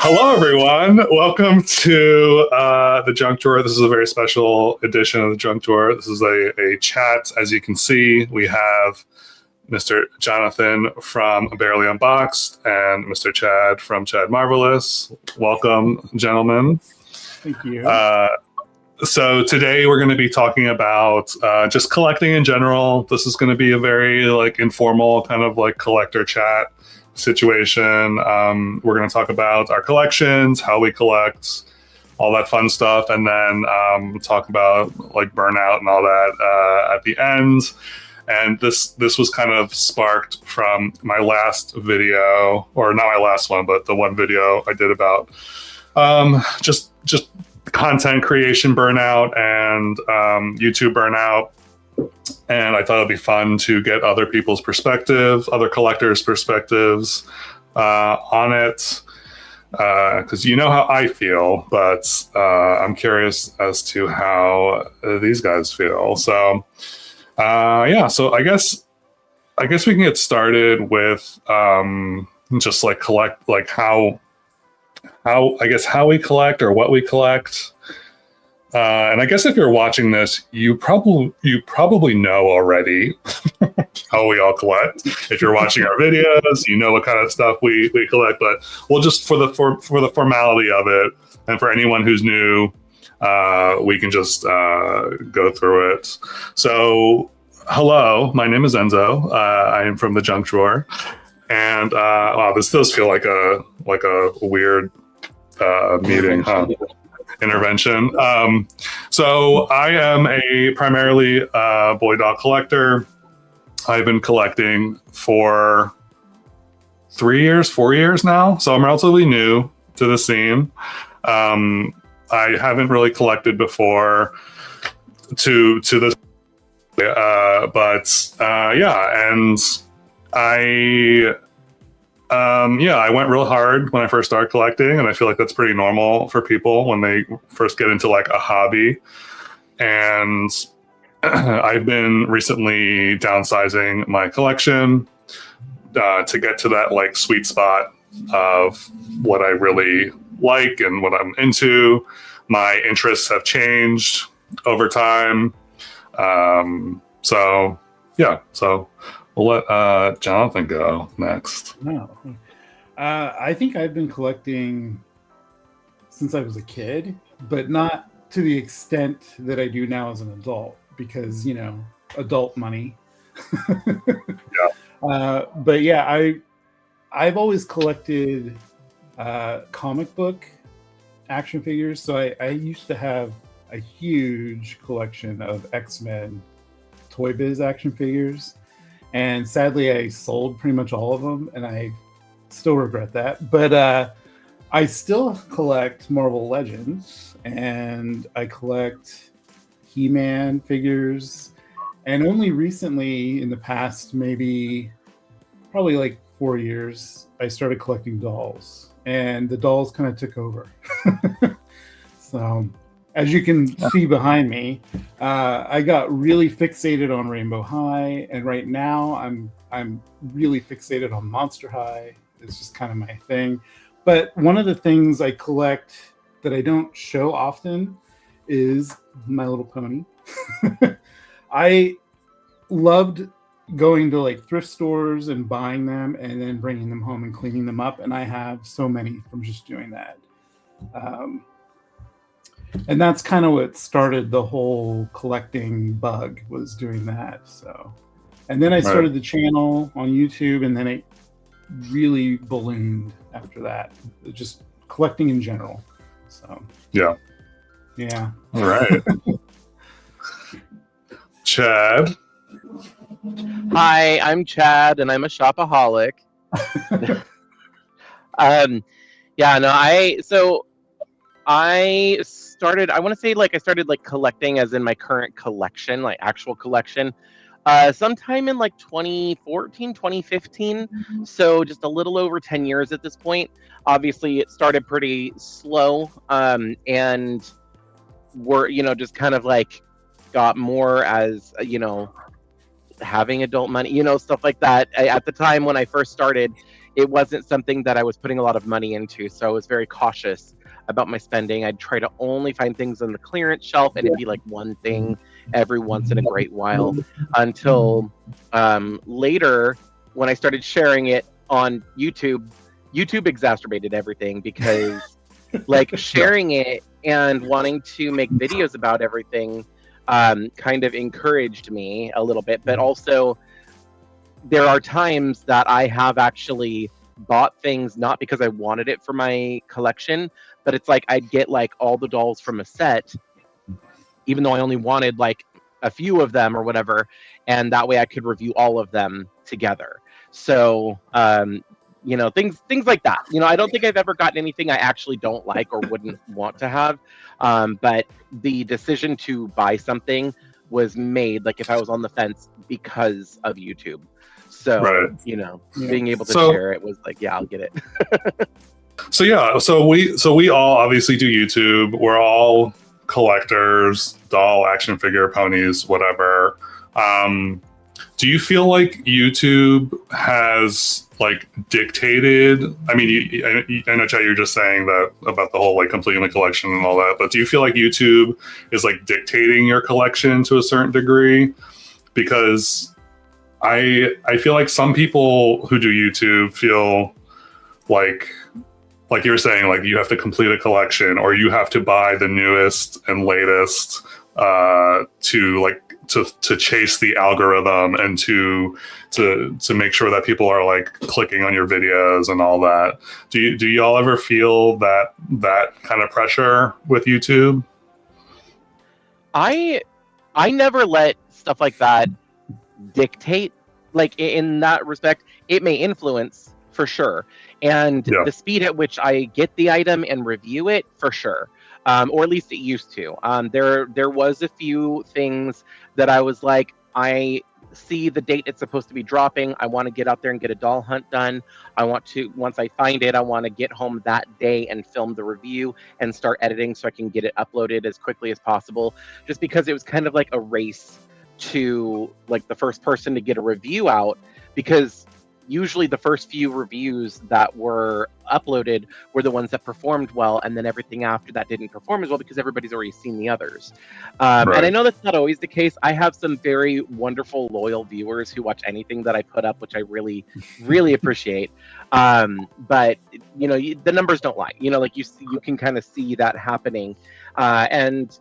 Hello, everyone. Welcome to the Junk Tour. This is a very special edition of the Junk Tour. This is a chat. As you can see, we have Mr. Jonathan from Barely Unboxed and Mr. Chad from Chad Marvelous. Welcome, gentlemen. Thank you. So today we're going to be talking about just collecting in general. This is going to be a very informal kind of collector chat situation. We're going to talk about our collections, how we collect, all that fun stuff, and then talk about burnout and all that at the end. And this was kind of sparked from my last video, or not my last one, but the one video I did about just content creation burnout and YouTube burnout. And I thought it'd be fun to get other people's perspective, other collectors' perspectives on it, because you know how I feel, but I'm curious as to how these guys feel. So so I guess we can get started with just how we collect or what we collect. And I guess if you're watching this, you probably know already how we all collect. If you're watching our videos, you know what kind of stuff we collect. But we'll just for the formality of it, and for anyone who's new, we can just go through it. So, hello, my name is Enzo. I am from the Junk Drawer, and this does feel like a weird meeting, huh? Intervention. So I am a primarily boy doll collector. I've been collecting for 4 years now, so I'm relatively new to the scene. I haven't really collected before to this, and I went real hard when I first started collecting, and I feel like that's pretty normal for people when they first get into a hobby. And I've been recently downsizing my collection to get to that sweet spot of what I really like and what I'm into. My interests have changed over time. So we'll let Jonathan go next. No. I think I've been collecting since I was a kid, but not to the extent that I do now as an adult, because, adult money. Yeah. But yeah, I've always collected comic book action figures. So I used to have a huge collection of X-Men Toy Biz action figures. And sadly, I sold pretty much all of them, and I still regret that. But I still collect Marvel Legends, and I collect He-Man figures. And only recently, in the past probably 4 years, I started collecting dolls. And the dolls kind of took over. So, as you can see behind me, I got really fixated on Rainbow High, and right now I'm really fixated on Monster High. It's just kind of my thing. But one of the things I collect that I don't show often is My Little Pony. I loved going to thrift stores and buying them and then bringing them home and cleaning them up, and I have so many from just doing that. And that's kind of what started the whole collecting bug, was doing that. So, and then I started the channel on YouTube, and then it really ballooned after that. Just collecting in general. So yeah. All right. Chad. Hi, I'm Chad, and I'm a shopaholic. I started, I want to say I started collecting as in my current collection, actual collection, sometime in 2014, 2015. So just a little over 10 years at this point. Obviously it started pretty slow, and we're, just kind of got more as, having adult money, stuff like that. At the time when I first started, it wasn't something that I was putting a lot of money into. So I was very cautious about my spending. I'd try to only find things on the clearance shelf, and it'd be like one thing every once in a great while, until later when I started sharing it on YouTube. YouTube exacerbated everything, because like sharing it and wanting to make videos about everything kind of encouraged me a little bit. But also, there are times that I have actually bought things not because I wanted it for my collection, but it's like I'd get like all the dolls from a set, even though I only wanted like a few of them or whatever, and that way I could review all of them together. So things like that. I don't think I've ever gotten anything I actually don't like or wouldn't want to have, but the decision to buy something was made like if I was on the fence because of YouTube. So Right. being able to share it was like, yeah, I'll get it. So we all obviously do YouTube. We're all collectors, doll, action figure, ponies, whatever. Do you feel like YouTube has like dictated? I mean, I know, Chad, you're just saying that about the whole like completing the collection and all that, but do you feel like YouTube is like dictating your collection to a certain degree? Because I feel like some people who do YouTube feel like you're saying, like you have to complete a collection or you have to buy the newest and latest to chase the algorithm and to make sure that people are like clicking on your videos and all that. Do y'all ever feel that kind of pressure with YouTube? I never let stuff like that dictate. Like in that respect, it may influence for sure, and the speed at which I get the item and review it, for sure, or at least it used to. There was a few things that I was like, I see the date it's supposed to be dropping. I want to get out there and get a doll hunt done. I want to, once I find it, I want to get home that day and film the review and start editing so I can get it uploaded as quickly as possible. Just because it was kind of like a race to like the first person to get a review out, because usually the first few reviews that were uploaded were the ones that performed well, and then everything after that didn't perform as well because everybody's already seen the others. And I know that's not always the case. I have some very wonderful, loyal viewers who watch anything that I put up, which I really, really appreciate. But the numbers don't lie. Like you can kind of see that happening, and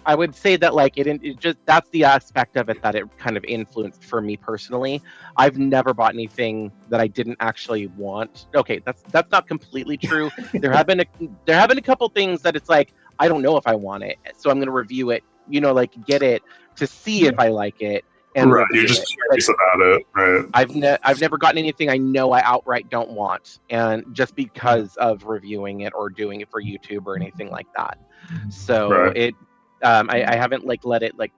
I would say that like it just, that's the aspect of it that it kind of influenced for me personally. I've never bought anything that I didn't actually want. Okay, that's not completely true. There have been a couple things that it's like I don't know if I want it, so I'm going to review it. Like get it to see if I like it. And you're just curious about it, right? I've never gotten anything I know I outright don't want, and just because of reviewing it or doing it for YouTube or anything like that. So I haven't like let it like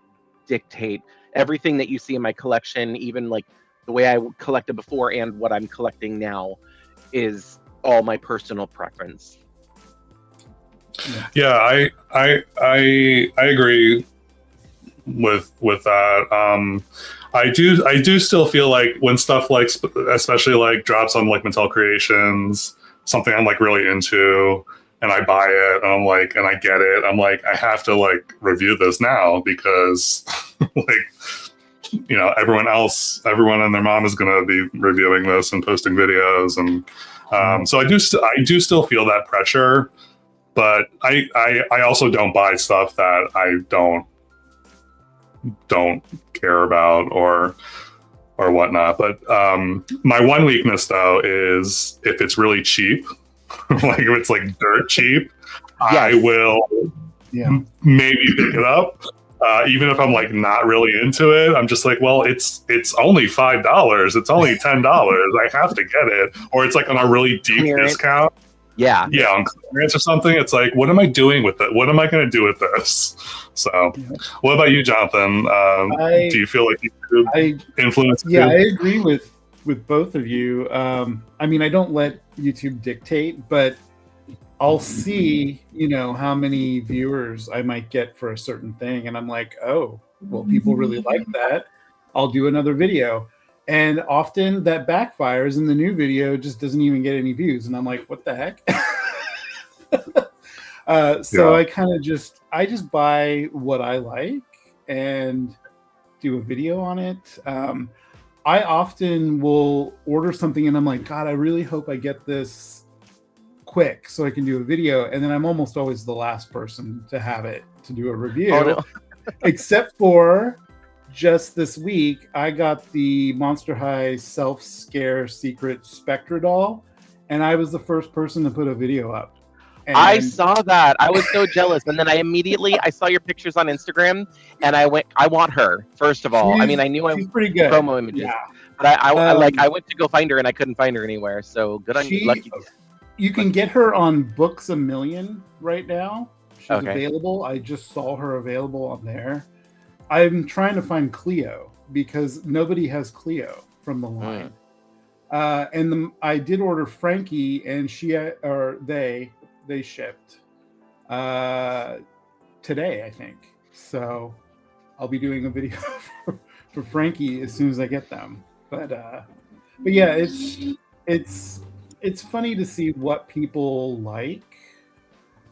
dictate everything that you see in my collection, even like the way I collected before and what I'm collecting now is all my personal preference. Yeah, I agree with that. I do still feel like when stuff like especially like drops on like Mattel Creations, something I'm like really into, and I buy it, and I'm like, and I get it, I'm like, I have to like review this now because like everyone and their mom is going to be reviewing this and posting videos, and so I do still feel that pressure, but I also don't buy stuff that I don't care about or whatnot. But my one weakness though is if it's really cheap. Like if it's like dirt cheap, I will maybe pick it up. Even if I'm like not really into it, I'm just like, well, it's only $5. It's only $10. I have to get it. Or it's like on a really deep discount. Yeah, on clearance or something. It's like, what am I doing with it? What am I going to do with this? So, what about you, Jonathan? Do you feel like you influence? Yeah, I agree with both of you. I mean, I don't let YouTube dictate, but I'll see, how many viewers I might get for a certain thing. And I'm like, oh, well, people really like that. I'll do another video. And often that backfires, and the new video just doesn't even get any views. And I'm like, what the heck? So I just buy what I like and do a video on it. I often will order something and I'm like, God, I really hope I get this quick so I can do a video. And then I'm almost always the last person to have it to do a review. Oh, no. Except for just this week, I got the Monster High Self Scare Secret Spectra doll, and I was the first person to put a video up. And I saw that. I was so jealous, and then I saw your pictures on Instagram, and I went, I want her. First of all, I mean, I knew she's pretty good. Promo images, Yeah. but I went to go find her, and I couldn't find her anywhere. So good on you, lucky. You can get her on Books A Million right now. She's Okay. available. I just saw her available on there. I'm trying to find Cleo because nobody has Cleo from the line. I did order Frankie, and they shipped today, I think. So I'll be doing a video for Frankie as soon as I get them. But yeah, it's funny to see what people like,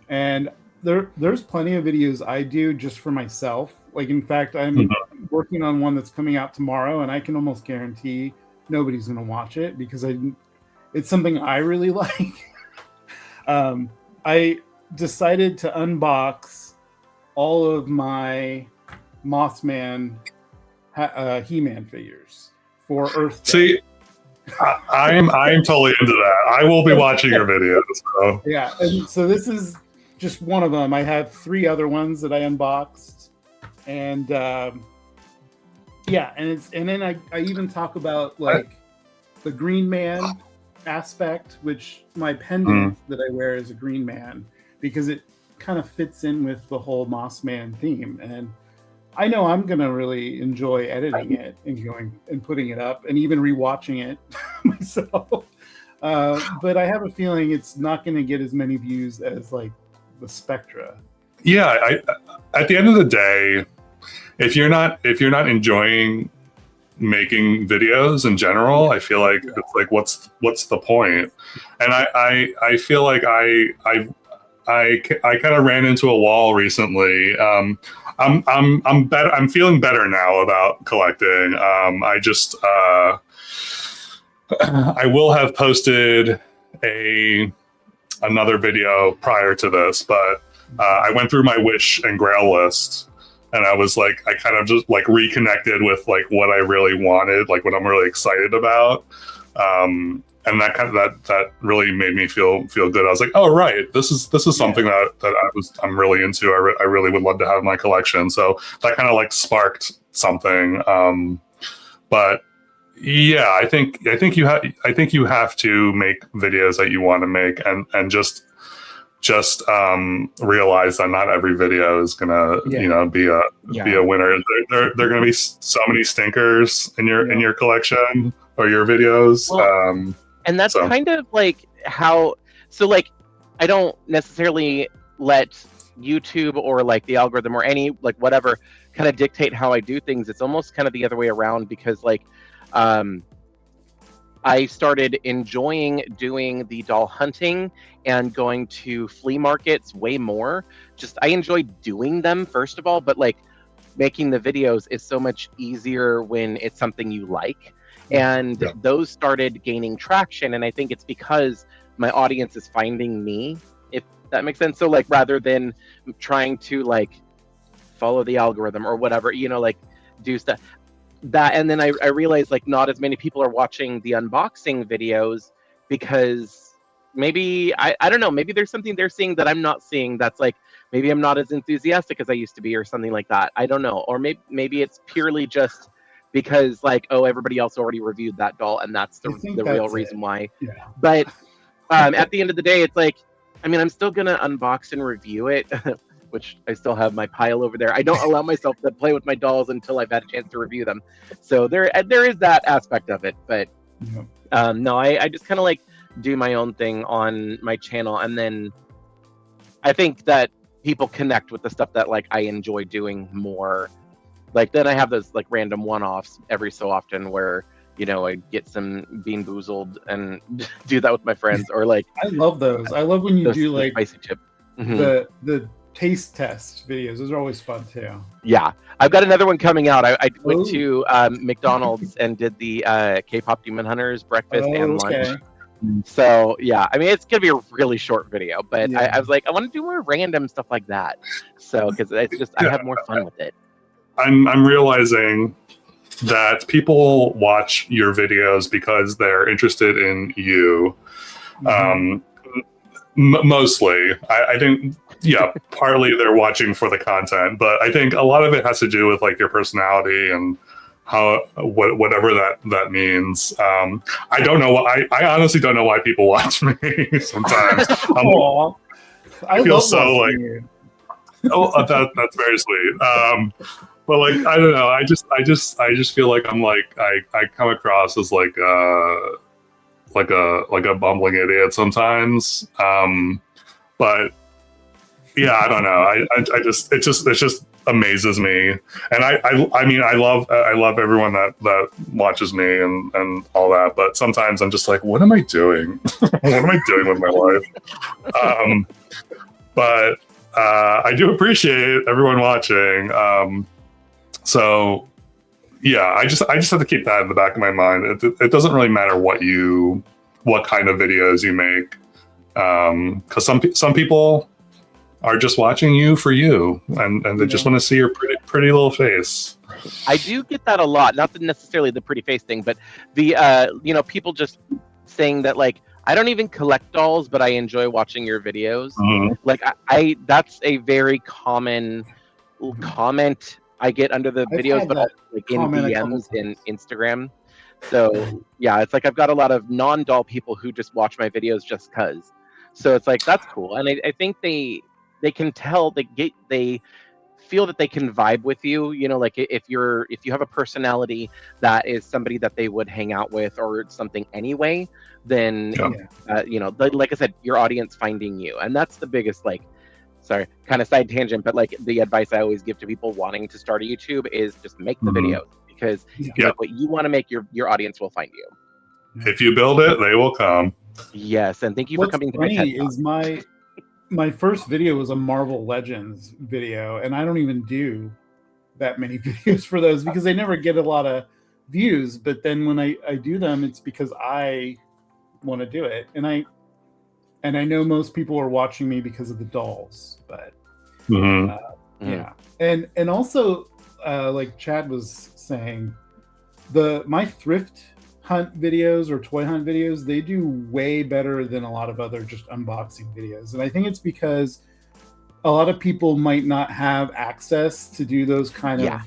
and there's plenty of videos I do just for myself. Like, in fact, I'm working on one that's coming out tomorrow, and I can almost guarantee nobody's going to watch it because it's something I really like. I decided to unbox all of my Mothman He-Man figures for Earth Day. See, I am totally into that. I will be watching your videos. So. Yeah, and so this is just one of them. I have 3 other ones that I unboxed, and yeah, and then I even talk about like the Green Man aspect, which my pendant that I wear is a Green Man because it kind of fits in with the whole Mothman theme, and I know I'm gonna really enjoy editing it and going and putting it up and even rewatching it myself. But I have a feeling it's not going to get as many views as like the Spectra. Yeah, at the end of the day, if you're not enjoying making videos in general, I feel like it's like what's the point? And I feel like I kind of ran into a wall recently. I'm better. I'm feeling better now about collecting. I just I will have posted another video prior to this, but I went through my Wish and Grail list, and I was like, I kind of just like reconnected with like what I really wanted, like what I'm really excited about. And that really made me feel good. I was like, oh right, this is something that I'm really into. I really would love to have in my collection. So that kind of like sparked something. But yeah, I think you have to make videos that you want to make, and just realize that not every video is gonna be a winner. There are gonna be so many stinkers in your collection or your videos. Well, and that's kind of like how, so like, I don't necessarily let YouTube or like the algorithm or any like whatever kind of dictate how I do things. It's almost kind of the other way around, because like I started enjoying doing the doll hunting and going to flea markets way more. Just I enjoy doing them first of all, but like making the videos is so much easier when it's something you like. And those started gaining traction, and I think it's because my audience is finding me, if that makes sense. So like rather than trying to like follow the algorithm or whatever, like do stuff that, and then I realized like not as many people are watching the unboxing videos because maybe I don't know, maybe there's something they're seeing that I'm not seeing, that's like maybe I'm not as enthusiastic as I used to be or something like that. I don't know. Or maybe it's purely just because like, oh, everybody else already reviewed that doll, and that's the real reason why. Yeah. But at the end of the day, it's like, I mean, I'm still gonna unbox and review it, which I still have my pile over there. I don't allow myself to play with my dolls until I've had a chance to review them. So there is that aspect of it. But no, I just kind of like do my own thing on my channel, and then I think that people connect with the stuff that like I enjoy doing more. Like then I have those like random one-offs every so often where I'd get some Bean Boozled and do that with my friends, or like I love those. I love when you do the like spicy chip. Mhm. the taste test videos. Those are always fun too. Yeah, I've got another one coming out. I went Ooh. to McDonald's and did the K-pop Demon Hunters breakfast and lunch. Okay. So yeah, I mean it's gonna be a really short video, but Yeah. I was like, I want to do more random stuff like that. So because it's just I have more fun with it. I'm realizing that people watch your videos because they're interested in you. Mostly, I think, yeah, partly they're watching for the content, but I think a lot of it has to do with like your personality and whatever that means. I don't know why. I honestly don't know why people watch me sometimes. Aw. I feel love so, watching like- you. that's very sweet. But like I don't know. I just feel like I'm like I come across as like a bumbling idiot sometimes. But yeah, I don't know. I just it just amazes me, and I mean I love everyone that watches me and all that. But sometimes I'm just like, what am I doing? What am I doing with my life? But I do appreciate everyone watching. So yeah, I just have to keep that in the back of my mind. It doesn't really matter what kind of videos you make, because some people are just watching you for you, and they just want to see your pretty little face. I do get that a lot. Not necessarily the pretty face thing, but the people just saying that like I don't even collect dolls, but I enjoy watching your videos. Mhm. Like I that's a very common comment I get under the I've videos, had but that also like in comment a couple DMs in Instagram. So yeah, it's like I've got a lot of non-doll people who just watch my videos just cause. So it's like that's cool, and I think they can tell they feel that they can vibe with you. Like if you have a personality that is somebody that they would hang out with or something anyway, then like I said, your audience finding you, and that's the biggest like. Sorry, kind of side tangent, but like the advice I always give to people wanting to start a YouTube is just make the videos, because like what you want to make, your audience will find you. If you build it, they will come. Yes, and thank you for coming to my TED Talk. Is my first video was a Marvel Legends video, and I don't even do that many videos for those because they never get a lot of views. But then when I do them, it's because I want to do it, and I know most people are watching me because of the dolls, but yeah, and also like Chad was saying, my thrift hunt videos or toy hunt videos, they do way better than a lot of other just unboxing videos, and I think it's because a lot of people might not have access to do those kind of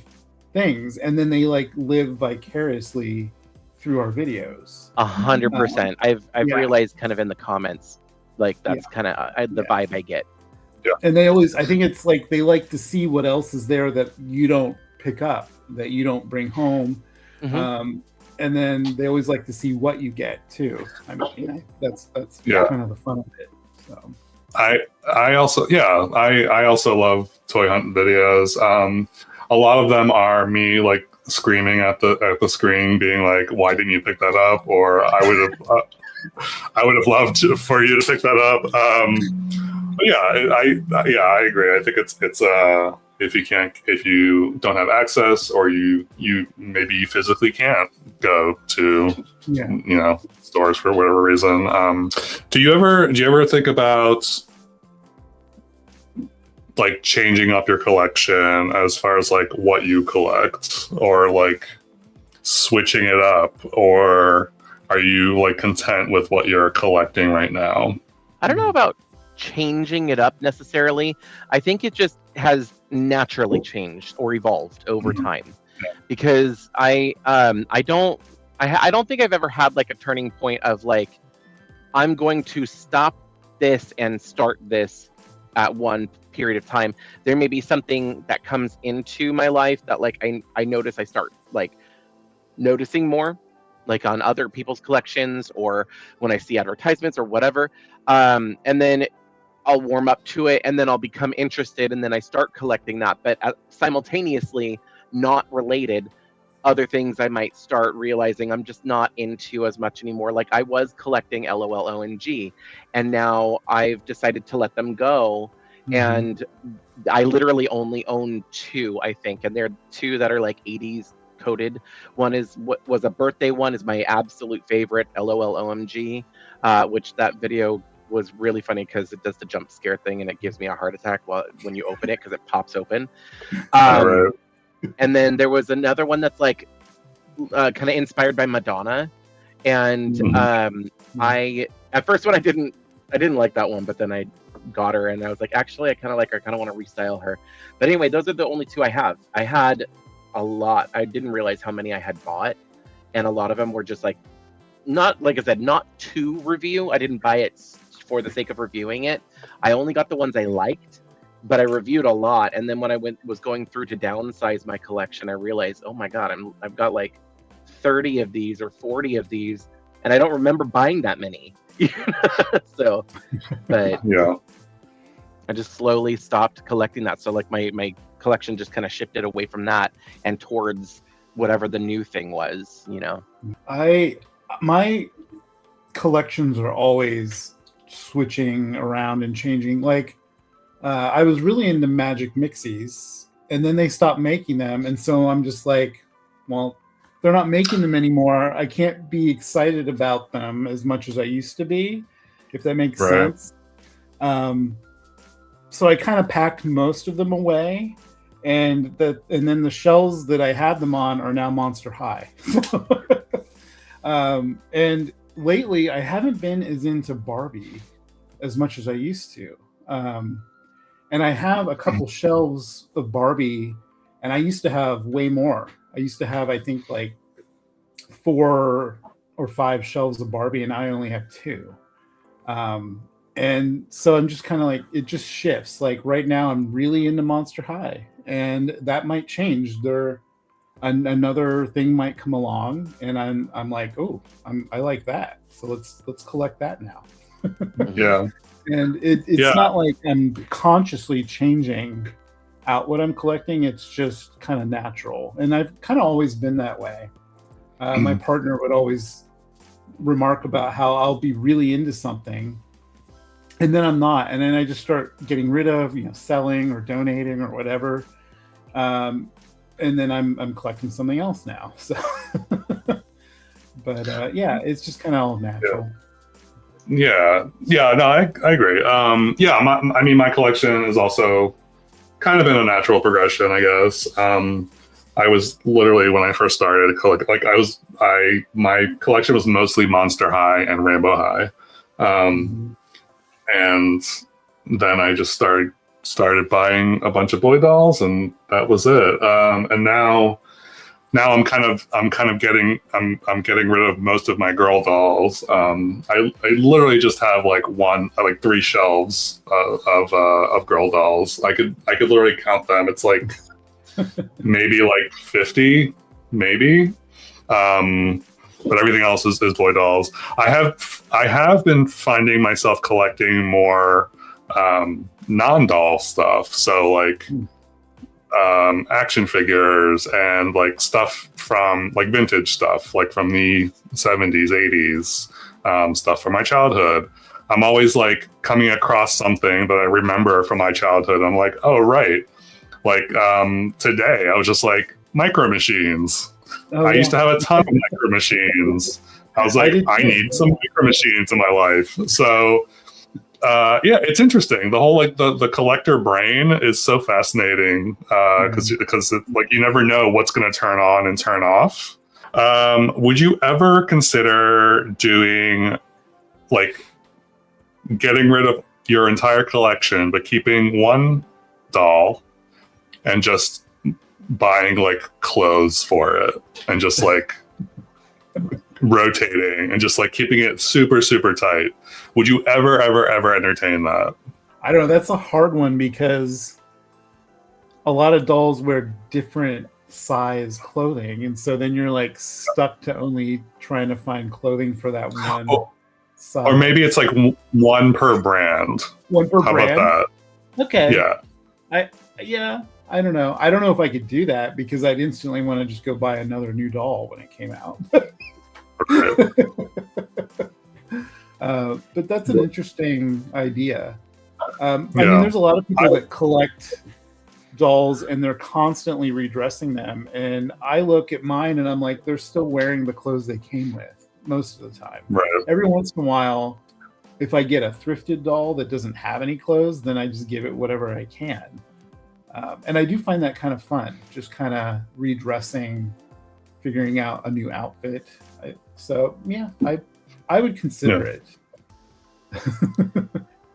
things, and then they like live vicariously through our videos. 100%. I've realized kind of in the comments. Like that's kind of the vibe I get. Yeah. And they always, I think it's like they like to see what else is there that you don't pick up, that you don't bring home. And then they always like to see what you get too. I mean, that's kind of the fun of it. So I also love toy hunt videos. A lot of them are me like screaming at the screen, being like, "Why didn't you pick that up?" Or I would have loved for you to pick that up. But I agree. I think it's if you don't have access, or you maybe you physically can't go to stores for whatever reason. Do you ever think about like changing up your collection as far as like what you collect, or like switching it up, or are you like content with what you're collecting right now? I don't know about changing it up necessarily. I think it just has naturally changed or evolved over time, because I don't think I've ever had like a turning point of like I'm going to stop this and start this at one period of time. There may be something that comes into my life that like I notice I start like noticing more, like on other people's collections or when I see advertisements or whatever. And then I'll warm up to it, and then I'll become interested, and then I start collecting that. But simultaneously, not related, other things I might start realizing I'm just not into as much anymore. Like I was collecting LOL ONG, and now I've decided to let them go. And I literally only own two, I think, and they're two that are like 80s coded. One is what was a birthday one, is my absolute favorite, LOL OMG, which that video was really funny because it does the jump scare thing and it gives me a heart attack when you open it because it pops open. Right. And then there was another one that's like kind of inspired by Madonna, and I at first when I didn't like that one, but then I got her and I was like, actually I kind of like her, I kind of want to restyle her. But anyway, those are the only two I have. I had a lot. I didn't realize how many I had bought, and a lot of them were just like, not, like I said, not to review. I didn't buy it for the sake of reviewing it. I only got the ones I liked, but I reviewed a lot. And then when I was going through to downsize my collection, I realized, oh my god, I've got like 30 of these or 40 of these, and I don't remember buying that many. So, but yeah, I just slowly stopped collecting that. So like my collection just kind of shifted away from that and towards whatever the new thing was, you know. My collections are always switching around and changing. Like I was really into Magic Mixies, and then they stopped making them, and so I'm just like, well, they're not making them anymore. I can't be excited about them as much as I used to be, if that makes sense. So I kind of packed most of them away, and then the shelves that I had them on are now Monster High. And lately I haven't been as into Barbie as much as I used to. And I have a couple shelves of Barbie, and I used to have way more. I used to have, I think, like 4 or 5 shelves of Barbie, and I only have 2. And so I'm just kind of like, it just shifts. Like right now I'm really into Monster High, and that might change. Another thing might come along, and I'm like, oh, I like that. So let's collect that now. Yeah. And it's not like I'm consciously changing out what I'm collecting. It's just kind of natural, and I've kind of always been that way. My partner would always remark about how I'll be really into something, and then I'm not, and then I just start getting rid of, selling or donating or whatever, and then I'm collecting something else now. So, but it's just kind of all natural. Yeah, no, I agree. My collection is also kind of in a natural progression, I guess. I was literally, when I first started, my collection was mostly Monster High and Rainbow High, and then I just started buying a bunch of boy dolls, and that was it. And now I'm kind of getting rid of most of my girl dolls. I literally just have like 3 shelves of girl dolls. I could literally count them. It's like maybe like 50, maybe. But everything else is boy dolls. I have been finding myself collecting more non-doll stuff. So like action figures and like stuff from like vintage stuff, like from the 70s, 80s, stuff from my childhood. I'm always like coming across something that I remember from my childhood. I'm like, oh, right. Like today I was just like, Micro Machines. I used to have a ton of Micro Machines. I was like, I need some Micro Machines in my life. So it's interesting. The whole like the collector brain is so fascinating because like you never know what's going to turn on and turn off. Would you ever consider doing like getting rid of your entire collection but keeping one doll and just buying like clothes for it and just like rotating and just like keeping it super, super tight? Would you ever entertain that? I don't know. That's a hard one because a lot of dolls wear different size clothing, and so then you're like stuck to only trying to find clothing for that one size. Or maybe it's like one per brand. One per brand. How about that? Okay. Yeah. I don't know. I don't know if I could do that because I'd instantly want to just go buy another new doll when it came out. But that's an interesting idea. I mean, there's a lot of people that collect dolls and they're constantly redressing them. And I look at mine and I'm like, they're still wearing the clothes they came with most of the time. Right. Every once in a while, if I get a thrifted doll that doesn't have any clothes, then I just give it whatever I can. And I do find that kind of fun, just kind of redressing, figuring out a new outfit. So yeah, I would consider it.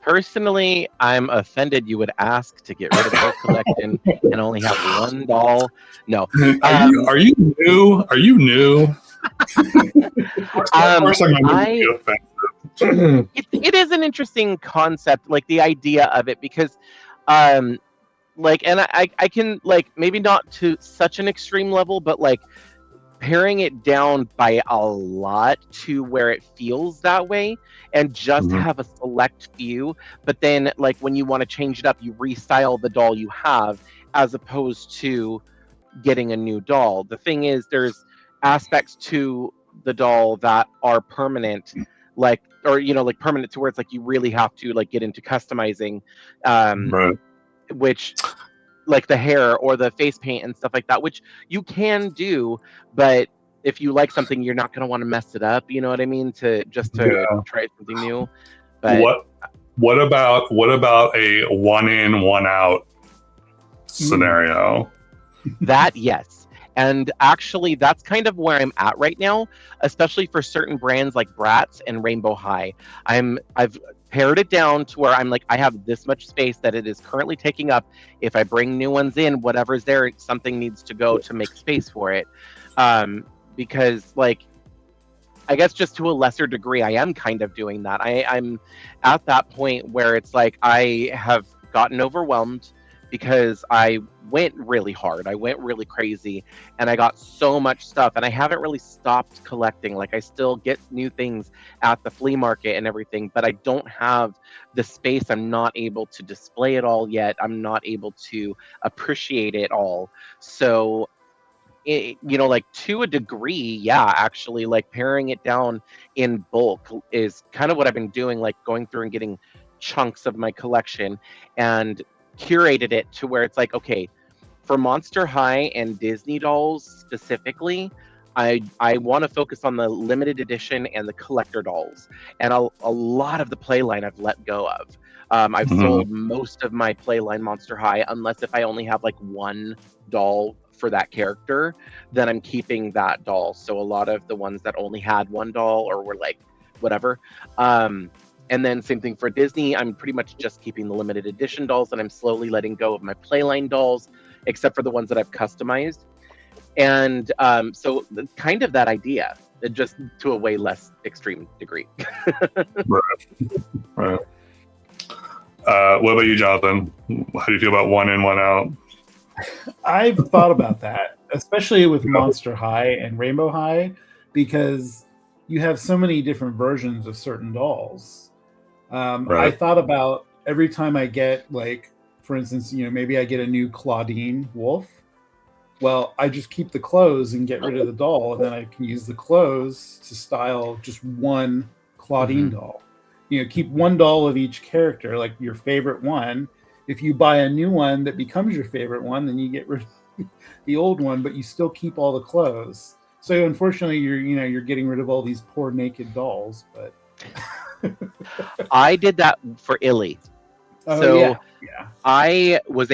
Personally, I'm offended you would ask to get rid of your collection and only have one doll. No. Are you new? Are you new? It is an interesting concept, like the idea of it, because like, and I can, like, maybe not to such an extreme level, but like paring it down by a lot to where it feels that way and just have a select few. But then, like, when you want to change it up, you restyle the doll you have as opposed to getting a new doll. The thing is, there's aspects to the doll that are permanent, like, or, you know, like permanent to where it's like you really have to like get into customizing, which, like the hair or the face paint and stuff like that, which you can do, but if you like something, you're not going to want to mess it up. You know what I mean? To try something new. But what about a one in, one out scenario? That, yes. And actually, that's kind of where I'm at right now, especially for certain brands like Bratz and Rainbow High. I've pared it down to where I'm like, I have this much space that it is currently taking up. If I bring new ones in, whatever's there, something needs to go to make space for it. Because, like, I guess just to a lesser degree, I am kind of doing that. I'm at that point where it's like I have gotten overwhelmed because I went really hard. I went really crazy and I got so much stuff and I haven't really stopped collecting. Like, I still get new things at the flea market and everything, but I don't have the space. I'm not able to display it all yet. I'm not able to appreciate it all. So, you know, like, to a degree, yeah, actually, like, paring it down in bulk is kind of what I've been doing, like going through and getting chunks of my collection and curated it to where it's like, okay, for Monster High and Disney dolls specifically, I want to focus on the limited edition and the collector dolls, and a lot of the play line I've let go of. I've sold most of my play line Monster High, unless if I only have like one doll for that character, then I'm keeping that doll. So a lot of the ones that only had one doll or were like whatever. And then same thing for Disney, I'm pretty much just keeping the limited edition dolls, and I'm slowly letting go of my playline dolls, except for the ones that I've customized. And so kind of that idea, just to a way less extreme degree. Right. What about you, Jonathan? How do you feel about one in, one out? I've thought about that, especially with Monster High and Rainbow High, because you have so many different versions of certain dolls. I thought about every time I get, like, for instance, you know, maybe I get a new Claudine wolf. Well, I just keep the clothes and get rid of the doll, and then I can use the clothes to style just one Claudine doll. You know, keep one doll of each character, like your favorite one. If you buy a new one that becomes your favorite one, then you get rid of the old one, but you still keep all the clothes. So unfortunately, you're getting rid of all these poor naked dolls. But I did that for Illy. Oh, so yeah. I was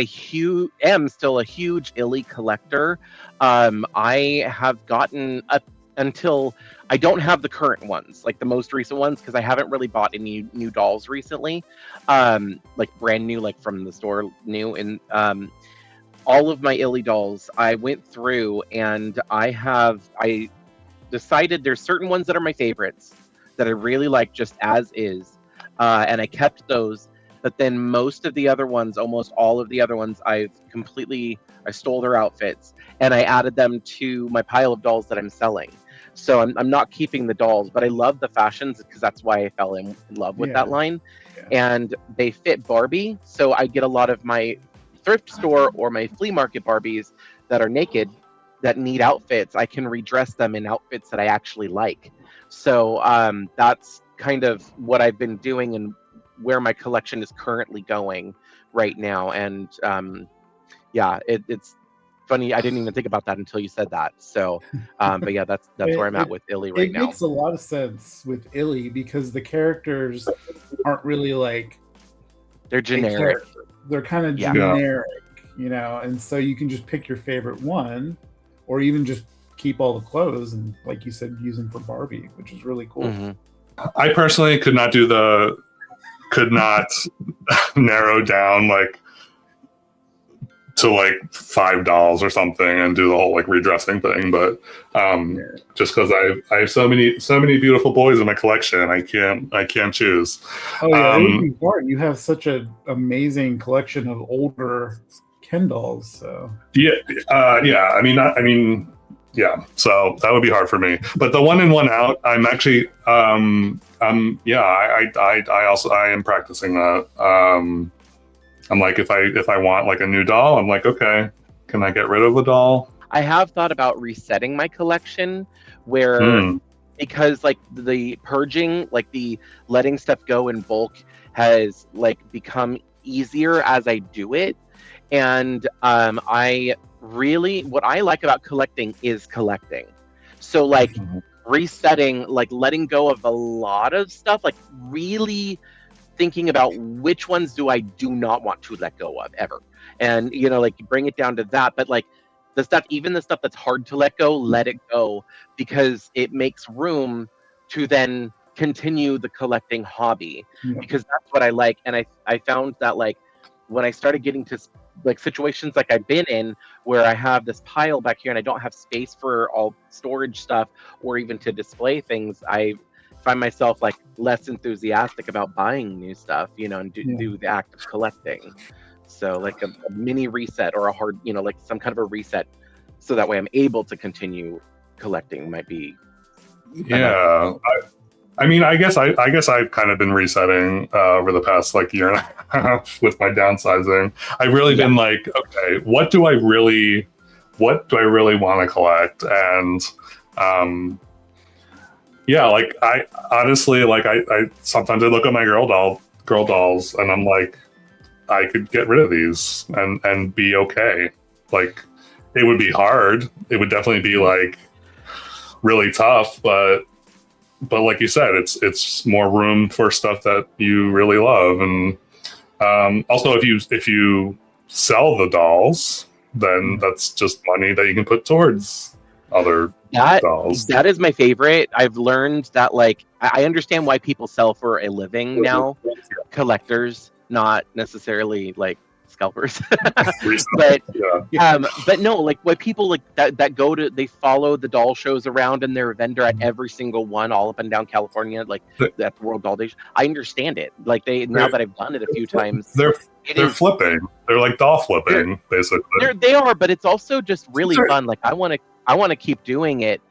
am still a huge Illy collector. I have gotten up until I don't have the current ones, like the most recent ones, because I haven't really bought any new dolls recently, like brand new, like from the store new. And all of my Illy dolls, I went through and I decided there's certain ones that are my favorites that I really like just as is, and I kept those. But then most of the other ones, almost all of the other ones, I stole their outfits and I added them to my pile of dolls that I'm selling. So I'm not keeping the dolls, but I love the fashions because that's why I fell in love with that line. And they fit Barbie, so I get a lot of my thrift store or my flea market Barbies that are naked that need outfits, I can redress them in outfits that I actually like. So that's kind of what I've been doing and where my collection is currently going right now. And yeah, it's funny. I didn't even think about that until you said that. So, but yeah, that's where I'm at with Illy right now. It makes a lot of sense with Illy because the characters aren't really like they're generic. They're kind of generic, you know, and so you can just pick your favorite one, or even just keep all the clothes and, like you said, use them for Barbie, which is really cool. Mm-hmm. I personally could not narrow down like to like $5 or something and do the whole like redressing thing, but just because I have so many beautiful boys in my collection, I can't choose. Oh yeah, it would be hard. You have such an amazing collection of older Ken dolls. So yeah. Yeah, so that would be hard for me. But the one in, one out, I'm actually, I am practicing that. I'm like, if I want like a new doll, I'm like, okay, can I get rid of the doll? I have thought about resetting my collection where because like the purging, like the letting stuff go in bulk has like become easier as I do it. And I really, what I like about collecting is collecting. So like resetting, like letting go of a lot of stuff, like really thinking about which ones do not want to let go of ever. And, you know, like bring it down to that. But like the stuff, even the stuff that's hard to let go, let it go, because it makes room to then continue the collecting hobby, because that's what I like. And I found that like when I started getting to like situations like I've been in where I have this pile back here and I don't have space for all storage stuff or even to display things, I find myself like less enthusiastic about buying new stuff, you know, and do the act of collecting. So like a mini reset or a hard, you know, like some kind of a reset, so that way I'm able to continue collecting might be. Yeah, I mean, I guess I've kind of been resetting over the past like year and a half with my downsizing. I've really been like, okay, what do I really want to collect? And like I honestly, like I sometimes I look at my girl dolls and I'm like, I could get rid of these and be okay. Like it would be hard. It would definitely be like really tough, but like you said, it's more room for stuff that you really love. And also if you sell the dolls, then that's just money that you can put towards other dolls. That is my favorite. I've learned that like I understand why people sell for a living now, collectors, not necessarily like scalpers. But no, like why people like that go to, they follow the doll shows around and they're a vendor at every single one all up and down California, like at the World Doll Days. I understand it. Like now that I've done it a few times, they're flipping. They're like doll flipping, basically. They are, but it's also just really fun. Like I want to keep doing it,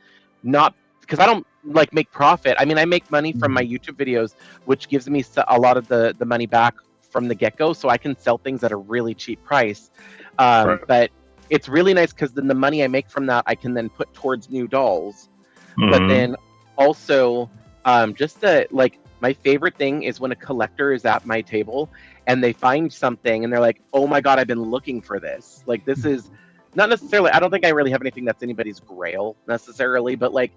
not because I don't like make profit. I mean, I make money from my YouTube videos, which gives me a lot of the money back from the get-go, so I can sell things at a really cheap price. But it's really nice because then the money I make from that I can then put towards new dolls. But then also just like my favorite thing is when a collector is at my table and they find something and they're like, oh my god, I've been looking for this. Like this is not necessarily, I don't think I really have anything that's anybody's grail necessarily, but like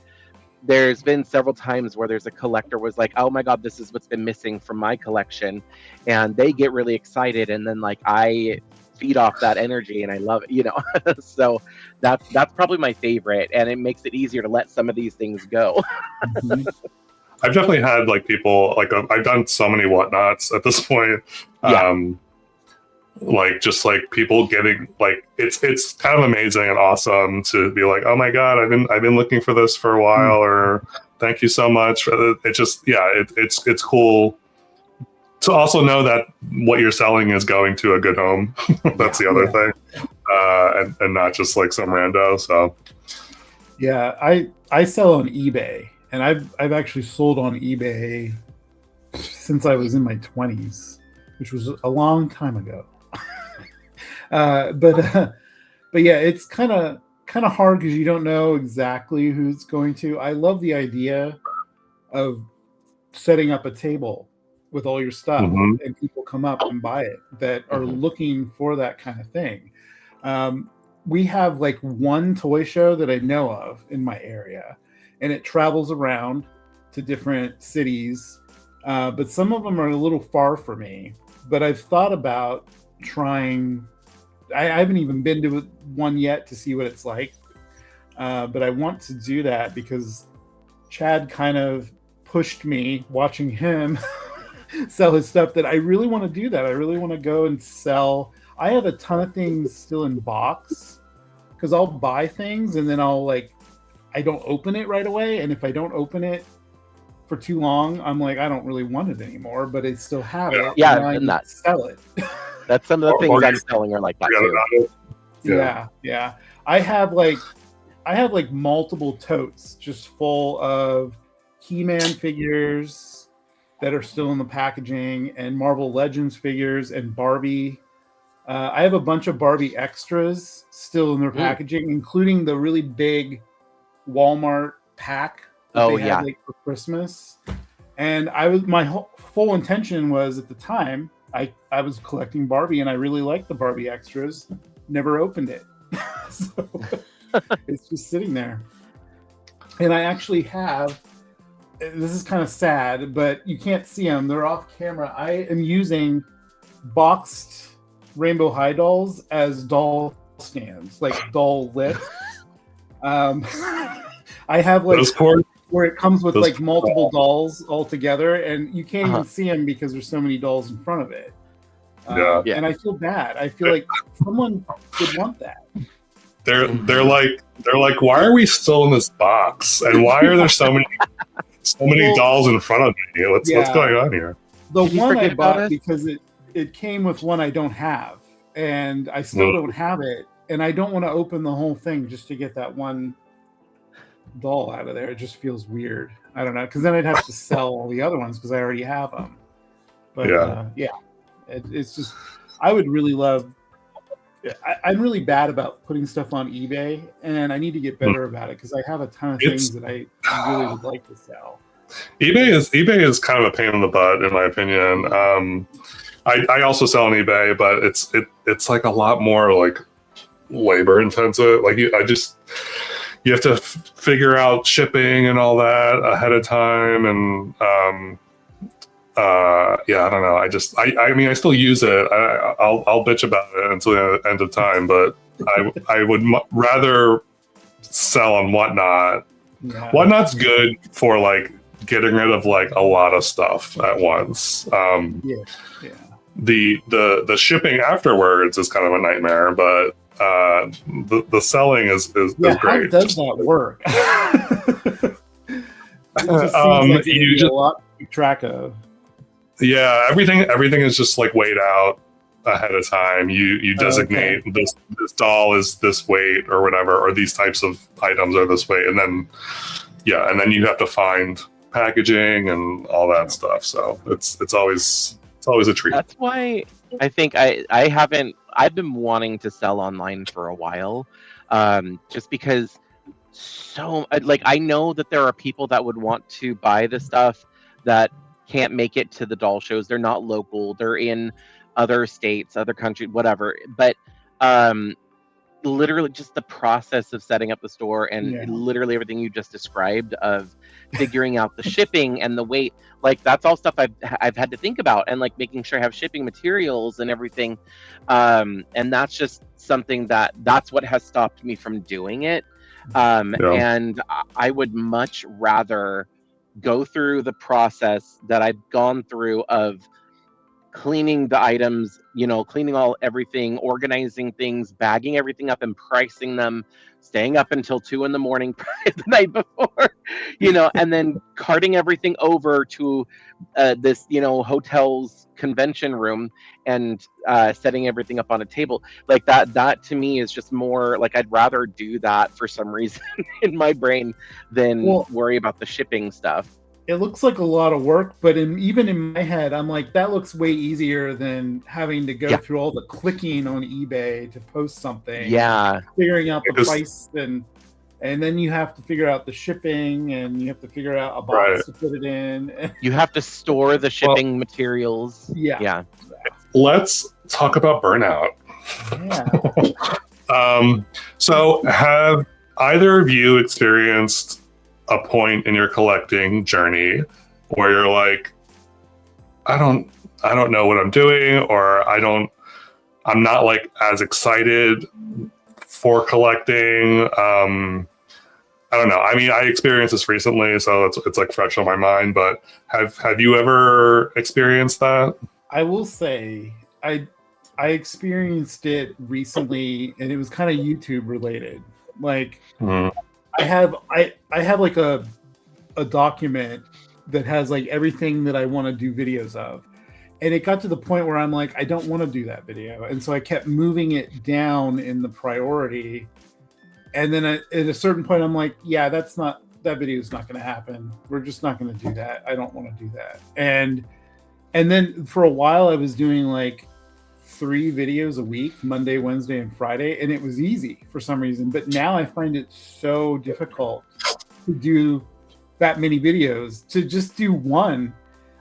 there's been several times where there's a collector was like, oh my god, this is what's been missing from my collection, and they get really excited, and then like I feed off that energy and I love it, you know. So that's probably my favorite, and it makes it easier to let some of these things go. I've definitely had like people like I've done so many whatnots at this point. Like just like people getting like it's kind of amazing and awesome to be like, oh my god, I've been looking for this for a while, or thank you so much. It just it's cool to also know that what you're selling is going to a good home. That's the other thing, and not just like some rando. So I sell on eBay, and I've actually sold on eBay since I was in my 20s, which was a long time ago. But yeah, it's kind of hard because you don't know exactly who's going to. I love the idea of setting up a table with all your stuff Hmm. and people come up and buy it that are looking for that kind of thing. We have like one toy show that I know of in my area, and it travels around to different cities. But some of them are a little far for me. But I've thought about trying. I haven't even been to one yet to see what it's like. But I want to do that because Chad kind of pushed me watching him sell his stuff that I really want to do that. I really want to go and sell. I have a ton of things still in box because I'll buy things and then I don't open it right away. And if I don't open it for too long, I'm like, I don't really want it anymore, but I still have it. Yeah, and I've done that. Sell it. That's some of the things I'm selling are like that too. Yeah. I have like multiple totes just full of He-Man figures that are still in the packaging and Marvel Legends figures and Barbie. I have a bunch of Barbie extras still in their packaging, including the really big Walmart pack that they had for Christmas. And my full intention was at the time I was collecting Barbie and I really liked the Barbie extras. Never opened it. So it's just sitting there. And I actually have, this is kind of sad, but you can't see them. They're off camera. I am using boxed Rainbow High dolls as doll stands, like doll lifts. I have like where it comes with like multiple dolls all together, and you can't even see them because there's so many dolls in front of it. And I feel bad. I feel like someone would want that. They're like, why are we still in this box? And why are there so many dolls in front of me? What's going on here? The one I bought because it came with one I don't have, and I still don't have it, and I don't want to open the whole thing just to get that one doll out of there. It just feels weird. I don't know, because then I'd have to sell all the other ones because I already have them. But it's just, I would really love. I'm really bad about putting stuff on eBay, and I need to get better about it because I have a ton of things that I really would like to sell. eBay is kind of a pain in the butt, in my opinion. I also sell on eBay, but it's like a lot more like labor intensive. Like you have to figure out shipping and all that ahead of time, and I don't know. I mean, I still use it. I'll bitch about it until the end of time, but I would rather sell on Whatnot. Yeah. Whatnot's good for like getting rid of like a lot of stuff at once. The shipping afterwards is kind of a nightmare, but the selling is great. How does that work? You just a lot to keep track of. Yeah, everything is just like weighed out ahead of time. You designate this doll is this weight or whatever, or these types of items are this weight, and then you have to find packaging and all that stuff. So it's always a treat. That's why I think I've been wanting to sell online for a while, just because I know that there are people that would want to buy the stuff that can't make it to the doll shows. They're not local. They're in other states, other countries, whatever. But literally just the process of setting up the store and literally everything you just described of figuring out the shipping and the weight, like that's all stuff I've had to think about, and like making sure I have shipping materials and everything. And that's just something that's what has stopped me from doing it. And I would much rather go through the process that I've gone through of cleaning the items, cleaning everything, organizing things, bagging everything up and pricing them, staying up until 2 a.m. the night before, and then carting everything over to this, hotel's convention room and setting everything up on a table. Like that to me is just more like I'd rather do that for some reason in my brain than worry about the shipping stuff. it looks like a lot of work, but even in my head, I'm like, that looks way easier than having to go through all the clicking on eBay to post something. Yeah. Figuring out the price and then you have to figure out the shipping and you have to figure out a box to put it in. You have to store the shipping materials. Yeah. Let's talk about burnout. So have either of you experienced a point in your collecting journey where you're like, I don't know what I'm doing, or I'm not like as excited for collecting. I don't know. I mean, I experienced this recently, so it's like fresh on my mind, but have you ever experienced that? I will say I experienced it recently, and it was kind of YouTube related. Like I have like a document that has like everything that I want to do videos of. And it got to the point where I'm like, I don't want to do that video. And so I kept moving it down in the priority. And then at a certain point, I'm like, yeah, that video is not going to happen. We're just not going to do that. I don't want to do that. And then for a while I was doing like 3 videos a week, Monday, Wednesday, and Friday. And it was easy for some reason. But now I find it so difficult to do that many videos. To just do one,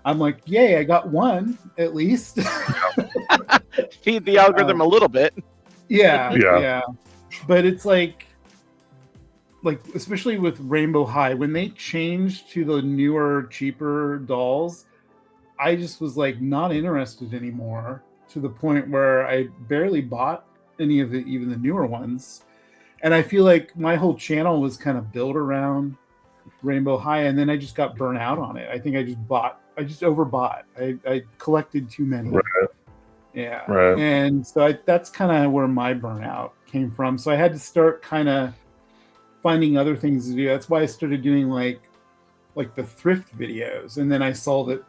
I'm like, yay, I got one at least. Feed the algorithm a little bit. Yeah. But it's like especially with Rainbow High, when they changed to the newer, cheaper dolls, I just was like not interested anymore, to the point where I barely bought any of even the newer ones. And I feel like my whole channel was kind of built around Rainbow High, and then I just got burnt out on it. I think I just overbought. I collected too many. Right. Yeah. Right. And so that's kind of where my burnout came from. So I had to start kind of finding other things to do. That's why I started doing like the thrift videos. And then I saw that,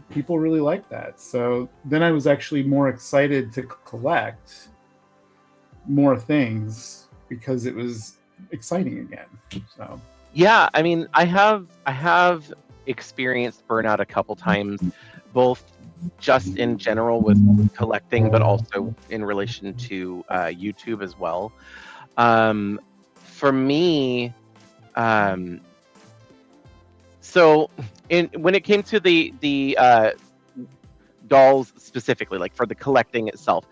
people really like that. So then I was actually more excited to collect more things because it was exciting again. So yeah, I mean, I have experienced burnout a couple times, both just in general with collecting, but also in relation to YouTube as well. For me, so when it came to the dolls specifically, like for the collecting itself,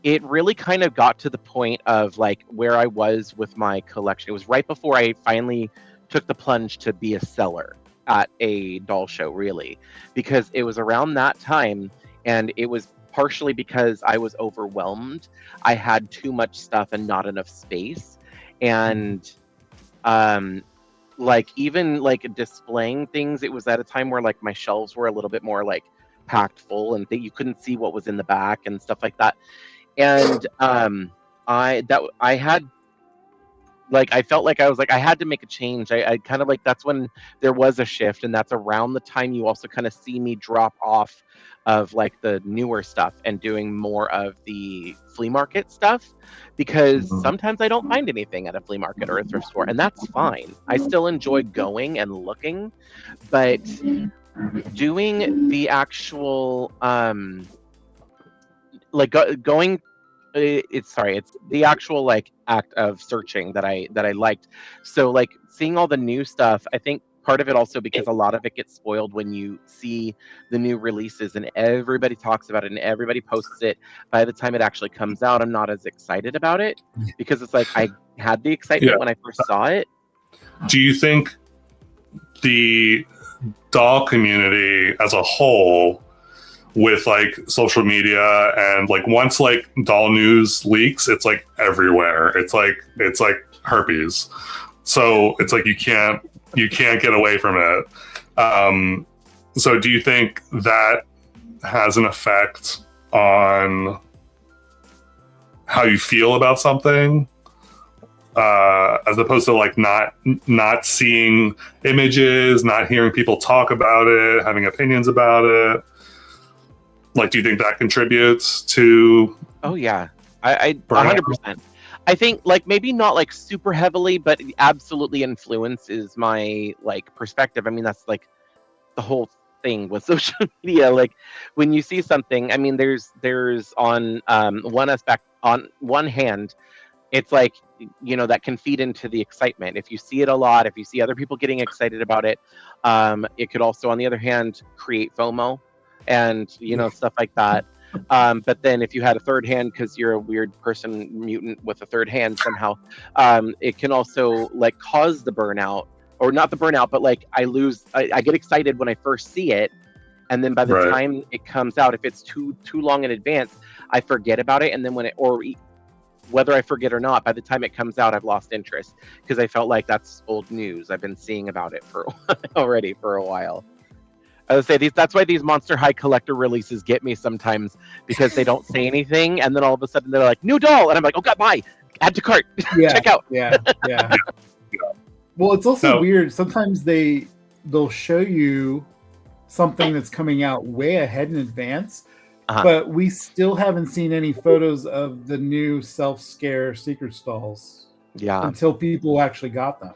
it really kind of got to the point of like where I was with my collection. It was right before I finally took the plunge to be a seller at a doll show, really, because it was around that time, and it was partially because I was overwhelmed. I had too much stuff and not enough space, and like even like displaying things, it was at a time where like my shelves were a little bit more like packed full, and you couldn't see what was in the back and stuff like that. And I felt like I had to make a change. I kind of like, that's when there was a shift, and that's around the time you also kind of see me drop off of like the newer stuff and doing more of the flea market stuff, because sometimes I don't find anything at a flea market or a thrift store, and that's fine. I still enjoy going and looking, but doing the actual it's the actual like act of searching that I liked. So like seeing all the new stuff, I think part of it also because a lot of it gets spoiled when you see the new releases and everybody talks about it and everybody posts it. By the time it actually comes out, I'm not as excited about it, because it's like I had the excitement when I first saw it. Do you think the doll community as a whole, with like social media and like once like doll news leaks, it's like everywhere, it's like herpes, so it's like you can't get away from it, so do you think that has an effect on how you feel about something, as opposed to like not seeing images, not hearing people talk about it, having opinions about it? Like, do you think that contributes to? Oh yeah, I 100%. I think like maybe not like super heavily, but absolutely influences my like perspective. I mean, that's like the whole thing with social media. Like when you see something, I mean, there's on one aspect, on one hand, it's like, that can feed into the excitement. If you see it a lot, if you see other people getting excited about it, it could also, on the other hand, create FOMO and stuff like that. But then if you had a third hand, because you're a weird person mutant with a third hand somehow, it can also like cause the burnout, or not the burnout, but like I get excited when I first see it, and then by the Right. time it comes out, if it's too long in advance, I forget about it, and then whether I forget or not, by the time it comes out, I've lost interest because I felt like that's old news. I've been seeing about it for already for a while. I would say that's why these Monster High collector releases get me sometimes, because they don't say anything, and then all of a sudden they're like, new doll, and I'm like, oh god, buy, add to cart, Yeah, check out. Yeah. Well, it's also weird. Sometimes they'll show you something that's coming out way ahead in advance, but we still haven't seen any photos of the new self-scare secret stalls until people actually got them.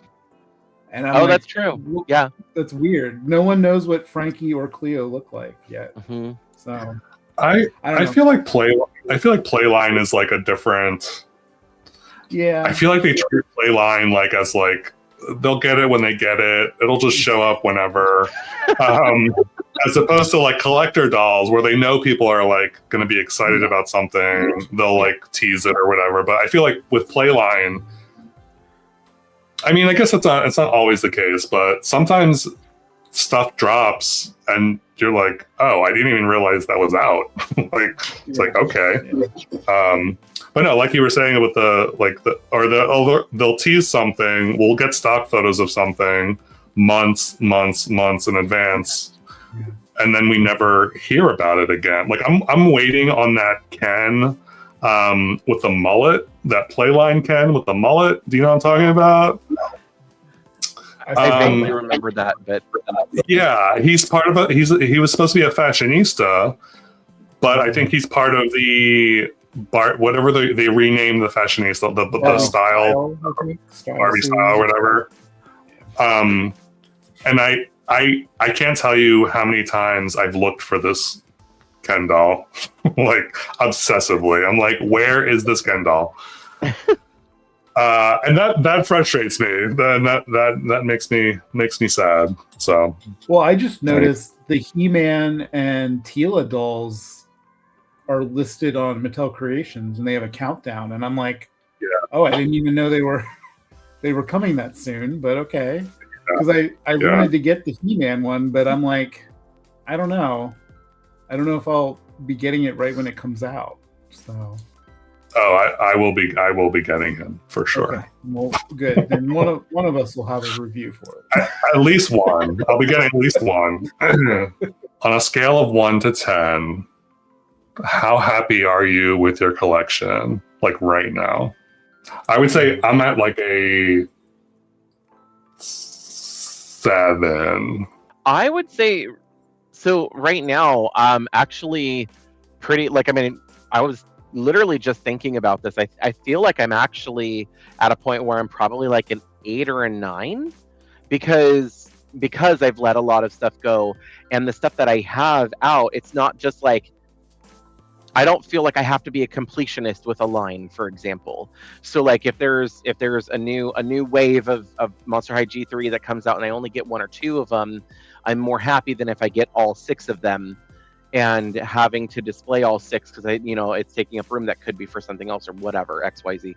And I'm that's true. Yeah, that's weird. No one knows what Frankie or Cleo look like yet. So I feel like Playline is like a different. Yeah, I feel like they treat Playline like as like they'll get it when they get it. It'll just show up whenever. As opposed to like collector dolls where they know people are like going to be excited about something, they'll like tease it or whatever. But I feel like with Playline, I mean, I guess it's not always the case, but sometimes stuff drops and you're like, oh, I didn't even realize that was out. It's like, okay. But no, like you were saying with they'll tease something. We'll get stock photos of something months in advance. And then we never hear about it again. Like I'm waiting on that Ken with the mullet, that Playline Ken with the mullet. Do you know what I'm talking about? I vaguely remember that, but yeah, he's part of he was supposed to be a fashionista, but I think he's part of the whatever they renamed the fashionista, the style, Barbie style, or whatever. And I can't tell you how many times I've looked for this Ken doll, like obsessively. I'm like, where is this Ken doll? And that frustrates me. That makes me sad. So, well, I just noticed the He-Man and Tila dolls are listed on Mattel Creations, and they have a countdown. And I'm like, oh, I didn't even know they were coming that soon. But okay. Because I wanted to get the He-Man one, but I'm like, I don't know if I'll be getting it right when it comes out. So, I will be getting him for sure. Okay. Well, good. Then one of us will have a review for it. At least one. I'll be getting at least one. On a scale of 1 to 10, how happy are you with your collection? Like right now, I would say I'm at like a 7. I would say so. Right now, I'm actually pretty. Like, I mean, I was literally just thinking about this. I feel like I'm actually at a point where I'm probably like an 8 or a 9, because I've let a lot of stuff go, and the stuff that I have out, it's not just like, I don't feel like I have to be a completionist with a line, for example. So like if there's a new wave of Monster High G3 that comes out and I only get 1 or 2 of them, I'm more happy than if I get all 6 of them and having to display all 6 because it's taking up room that could be for something else or whatever, XYZ.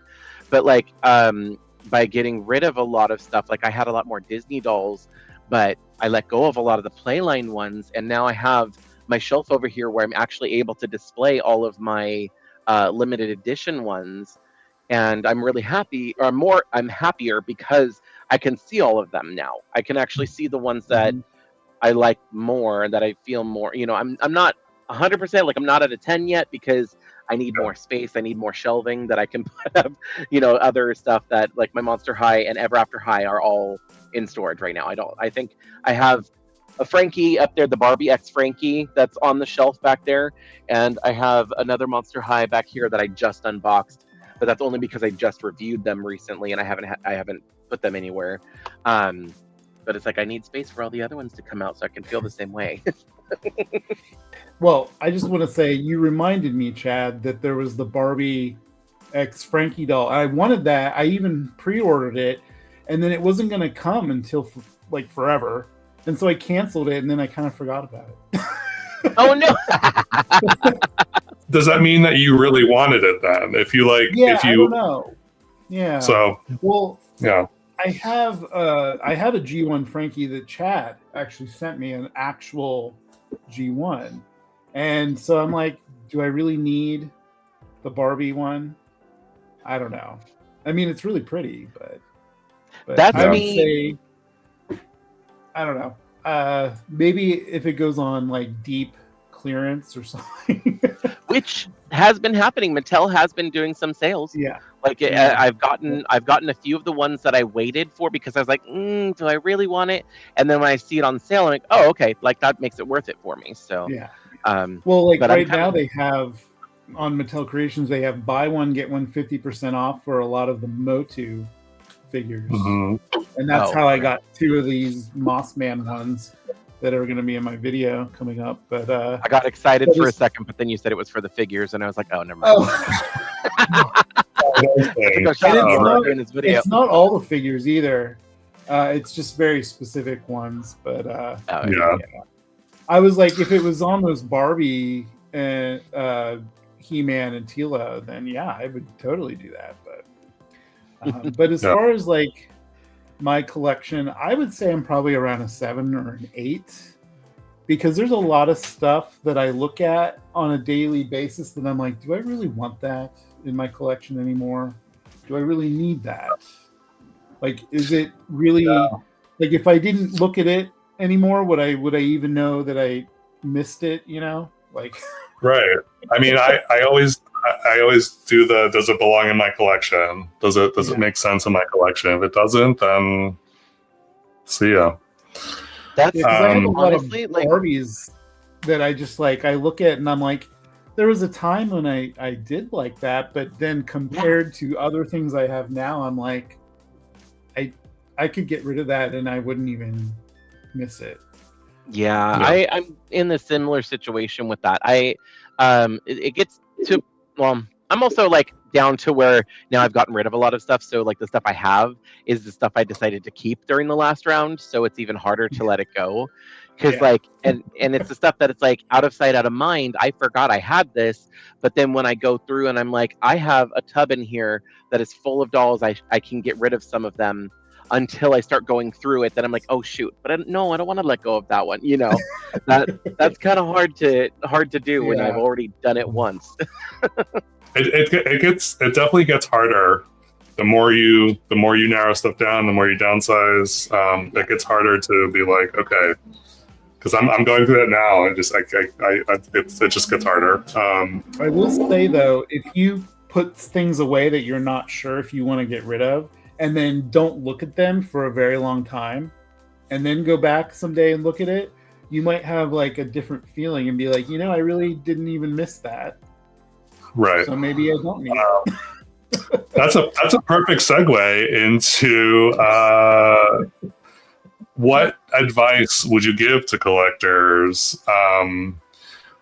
But like by getting rid of a lot of stuff, like I had a lot more Disney dolls, but I let go of a lot of the Playline ones, and now I have my shelf over here where I'm actually able to display all of my limited edition ones, and I'm really happy, or I'm happier because I can see all of them now. I can actually see the ones that I like more, that I feel more. I'm not 100%, like I'm not at a 10 yet because I need more space. I need more shelving that I can have, other stuff that like my Monster High and Ever After High are all in storage right now. I think I have a Frankie up there, the Barbie X Frankie that's on the shelf back there, and I have another Monster High back here that I just unboxed, but that's only because I just reviewed them recently and I haven't put them anywhere. but it's like I need space for all the other ones to come out so I can feel the same way. Well, I just want to say you reminded me, Chad, that there was the Barbie X Frankie doll. I wanted that. I even pre-ordered it, and then it wasn't going to come until like forever, and so I canceled it, and then I kind of forgot about it. Oh no! Does that mean that you really wanted it then? If you like, Yeah, if I you don't know. Yeah. so Well, yeah. I have a G1 Frankie that Chad actually sent me, an actual G1, and so I'm like, do I really need the Barbie one? I don't know. I mean, it's really pretty, but That's I would me. say, I don't know. Maybe if it goes on like deep clearance or something. Which has been happening. Mattel has been doing some sales. Yeah. Like Yeah. I've gotten a few of the ones that I waited for because I was like, do I really want it? And then when I see it on sale, I'm like, oh, okay, like that makes it worth it for me. So Yeah. um, Well, like but right now they have on Mattel Creations, they have buy one get one 50% off for a lot of the Motu figures, Mhm. and that's how I got 2 of these Moss Man ones that are going to be in my video coming up. But I got excited for a second, but then you said it was for the figures, and I was like, oh, never mind. It's not all the figures either. It's just very specific ones. But Yeah. I was like, if it was on those Barbie and He-Man and Tila, then yeah, I would totally do that. But as Yeah. far as like my collection, I would say I'm probably around a 7 or an 8, because there's a lot of stuff that I look at on a daily basis that I'm like, do I really want that in my collection anymore? Do I really need that? Like, is it really like, if I didn't look at it anymore, would I even know that I missed it? You know, like Right. I mean, I always do the, does it belong in my collection? Does it make sense in my collection? If it doesn't, then see ya. That's because I have a lot honestly, of like, Barbies that I just like, I look at and I'm like, there was a time when I did like that, but then compared to other things I have now, I'm like, I could get rid of that and I wouldn't even miss it. Yeah, I'm in a similar situation with that. It gets to, well, I'm also like down to where now I've gotten rid of a lot of stuff. So like the stuff I have is the stuff I decided to keep during the last round. So it's even harder to let it go. Because like, and it's the stuff that it's like out of sight, out of mind. I forgot I had this, but then when I go through and I'm like, I have a tub in here that is full of dolls. I can get rid of some of them until I start going through it. Then I'm like, oh shoot, but I don't want to let go of that one. You know, that's kind of hard to do when I've already done it once. It definitely gets harder. The more you narrow stuff down, the more you downsize. It gets harder to be like, okay, because I'm going through that now, and just it just gets harder. I will say though, if you put things away that you're not sure if you want to get rid of, and then don't look at them for a very long time, and then go back someday and look at it, you might have like a different feeling and be like, you know, I really didn't even miss that. Right. So maybe I don't need it. That's a perfect segue into what advice would you give to collectors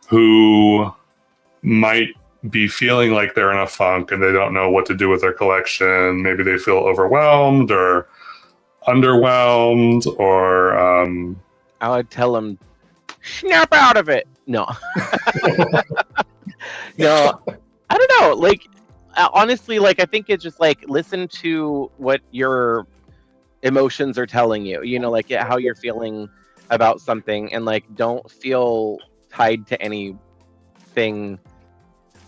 who might be feeling like they're in a funk and they don't know what to do with their collection? Maybe they feel overwhelmed or underwhelmed, or I would tell them, snap out of it. No. No, I don't know. Like, honestly, like, I think it's just like, listen to what your emotions are telling you, you know, like how you're feeling about something, and like, don't feel tied to anything.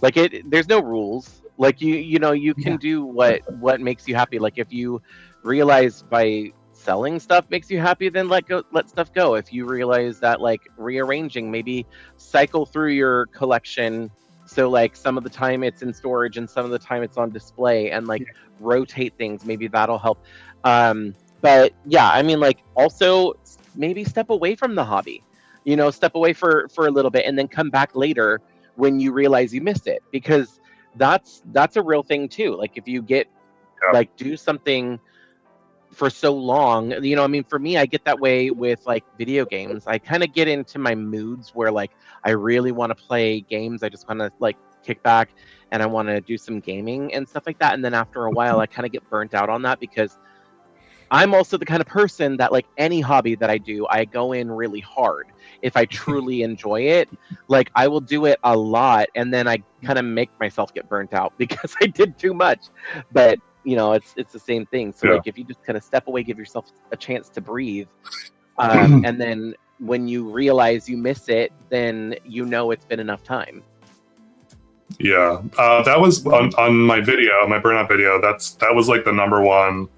Like, there's no rules. Like, you know, you can do what makes you happy. Like, if you realize by selling stuff makes you happy, then let stuff go. If you realize that like rearranging, maybe cycle through your collection. So like some of the time it's in storage and some of the time it's on display, and like rotate things. Maybe that'll help. But yeah, I mean, like, also maybe step away from the hobby, you know, step away for a little bit and then come back later when you realize you missed it, because that's a real thing too. Like, if you get like do something for so long. You know, I mean, for me, I get that way with like video games. I kind of get into my moods where like I really want to play games. I just want to like kick back and I want to do some gaming and stuff like that. And then after a while, I kind of get burnt out on that because I'm also the kind of person that like any hobby that I do, I go in really hard. If I truly enjoy it, like I will do it a lot and then I kind of make myself get burnt out because I did too much. But you know, it's the same thing. So like if you just kind of step away, give yourself a chance to breathe, and then when you realize you miss it, then you know it's been enough time. Yeah, that was on my video, my burnout video. That was like the number one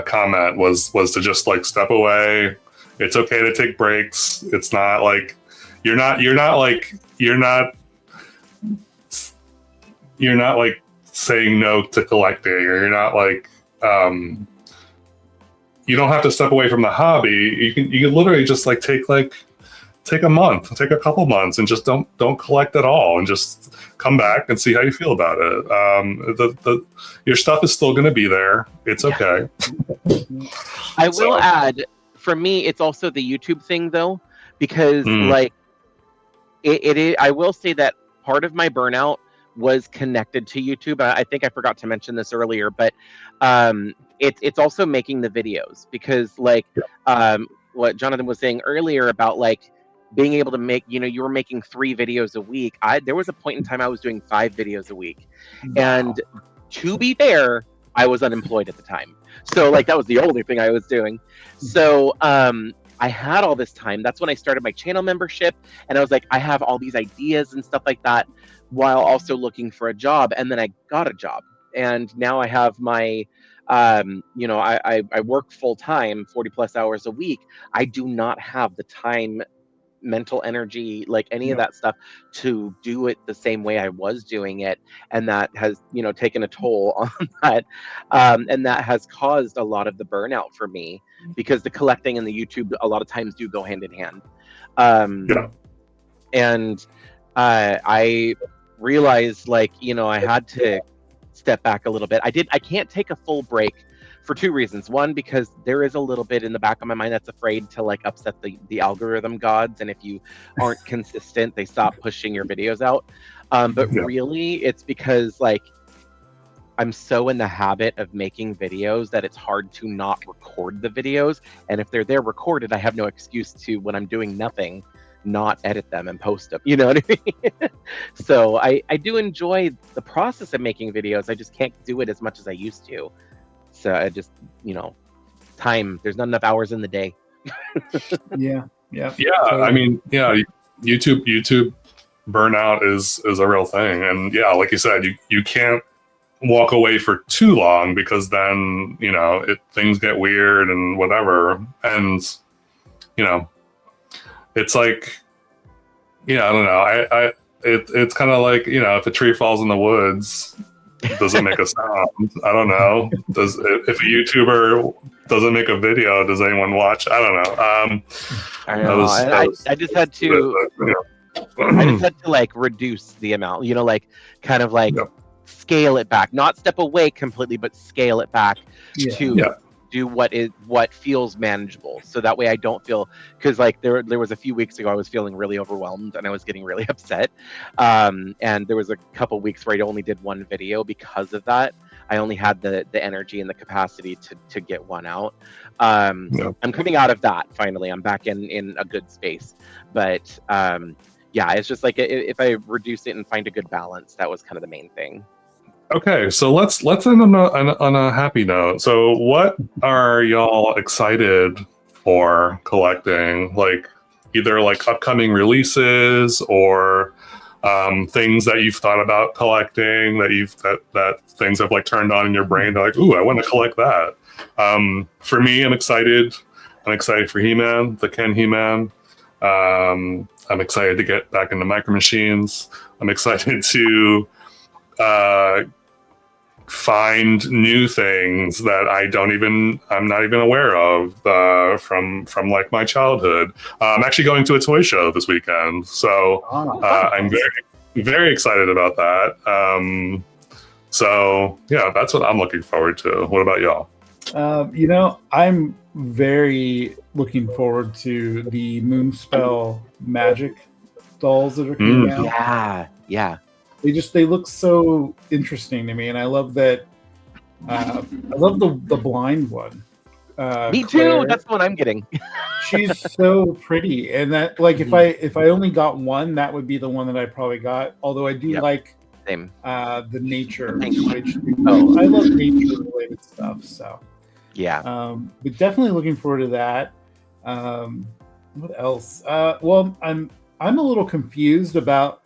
comment was to just like step away. It's okay to take breaks. It's not like you're not like saying no to collecting, or you're not like you don't have to step away from the hobby. You can literally just like take a month, take a couple months, and just don't collect at all, and just come back and see how you feel about it. Your stuff is still going to be there. It's okay. I will add, for me, it's also the YouTube thing though, because like it is. I will say that part of my burnout was connected to YouTube. I think I forgot to mention this earlier, but it's also making the videos because like what Jonathan was saying earlier about like being able to make, you know, you were making 3 videos a week. There was a point in time I was doing 5 videos a week. Wow. And to be fair, I was unemployed at the time. So like that was the only thing I was doing. So I had all this time. That's when I started my channel membership. And I was like, I have all these ideas and stuff like that while also looking for a job. And then I got a job. And now I have my, you know, I work full time, 40 plus hours a week. I do not have the time, mental energy, like any of that stuff to do it the same way I was doing it. And that has, you know, taken a toll on that. And that has caused a lot of the burnout for me because the collecting and the YouTube a lot of times do go hand in hand. And I realized like, you know, I had to step back a little bit. I can't take a full break for 2 reasons. One, because there is a little bit in the back of my mind that's afraid to like upset the algorithm gods, and if you aren't consistent, they stop pushing your videos out. But really, it's because like I'm so in the habit of making videos that it's hard to not record the videos. And if they're there recorded, I have no excuse to, when I'm doing nothing, not edit them and post them. You know what I mean? So I do enjoy the process of making videos. I just can't do it as much as I used to. So I just, you know, time, there's not enough hours in the day. Yeah. I mean, YouTube burnout is a real thing. And yeah, like you said, you can't walk away for too long because then, you know, things get weird and whatever. And, you know, it's like, yeah, I don't know. It's kind of like, you know, if a tree falls in the woods, does it make a sound? I don't know. If a YouTuber doesn't make a video, does anyone watch? I don't know. I know. I just had to. I just had to like reduce the amount. You know, like kind of like scale it back, not step away completely, but scale it back to do what feels manageable. So that way I don't feel, because like there was a few weeks ago I was feeling really overwhelmed and I was getting really upset. And there was a couple weeks where I only did 1 video because of that. I only had the energy and the capacity to get 1 out. I'm coming out of that finally. I'm back in a good space. But it's just like if I reduce it and find a good balance, that was kind of the main thing. Okay, so let's end on a happy note. So what are y'all excited for collecting? Like either like upcoming releases or things that you've thought about collecting that things have like turned on in your brain. They're like, ooh, I want to collect that. For me, I'm excited. I'm excited for He-Man, the Ken He-Man. I'm excited to get back into Micro Machines. I'm excited to find new things that I'm not even aware of from like my childhood. I'm actually going to a toy show this weekend, so I'm very, very excited about that. So yeah, that's what I'm looking forward to. What about y'all? I'm very looking forward to the Moonspell Magic dolls that are coming out. Yeah. They look so interesting to me, and I love that. I love the blind one. Me too. Claire. That's what I'm getting. She's so pretty, and that like if I only got one, that would be the one that I probably got. Although I do like Same. the nature, Penguin. which I love nature related stuff. So Yeah. but definitely looking forward to that. What else? Well, I'm a little confused about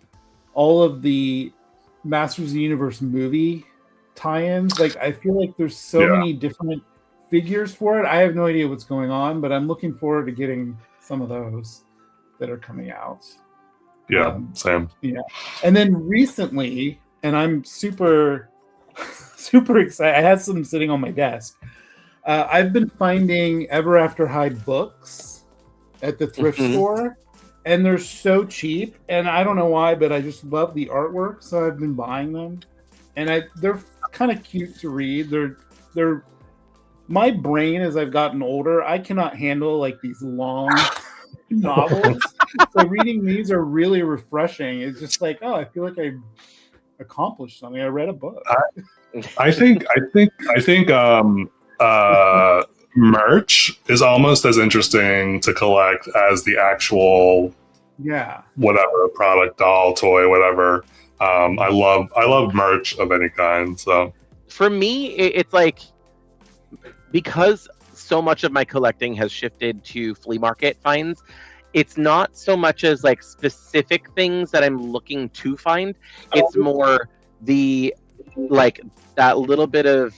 all of the Masters of the Universe movie tie-ins. Like I feel like there's so many different figures for it. I have no idea what's going on, but I'm looking forward to getting some of those that are coming out. Yeah, same. Yeah. And then recently, and I'm super excited. I had some sitting on my desk. I've been finding Ever After High books at the thrift store, and they're so cheap. And I don't know why, but I just love the artwork, so I've been buying them. And they're kind of cute to read. They're my brain as I've gotten older, I cannot handle like these long novels. So reading these are really refreshing. It's just like, oh, I feel like I accomplished something. I read a book. I think merch is almost as interesting to collect as the actual whatever product, doll, toy, whatever. I love merch of any kind. So for me, it's like, because so much of my collecting has shifted to flea market finds, it's not so much as like specific things that I'm looking to find. It's more the like that little bit of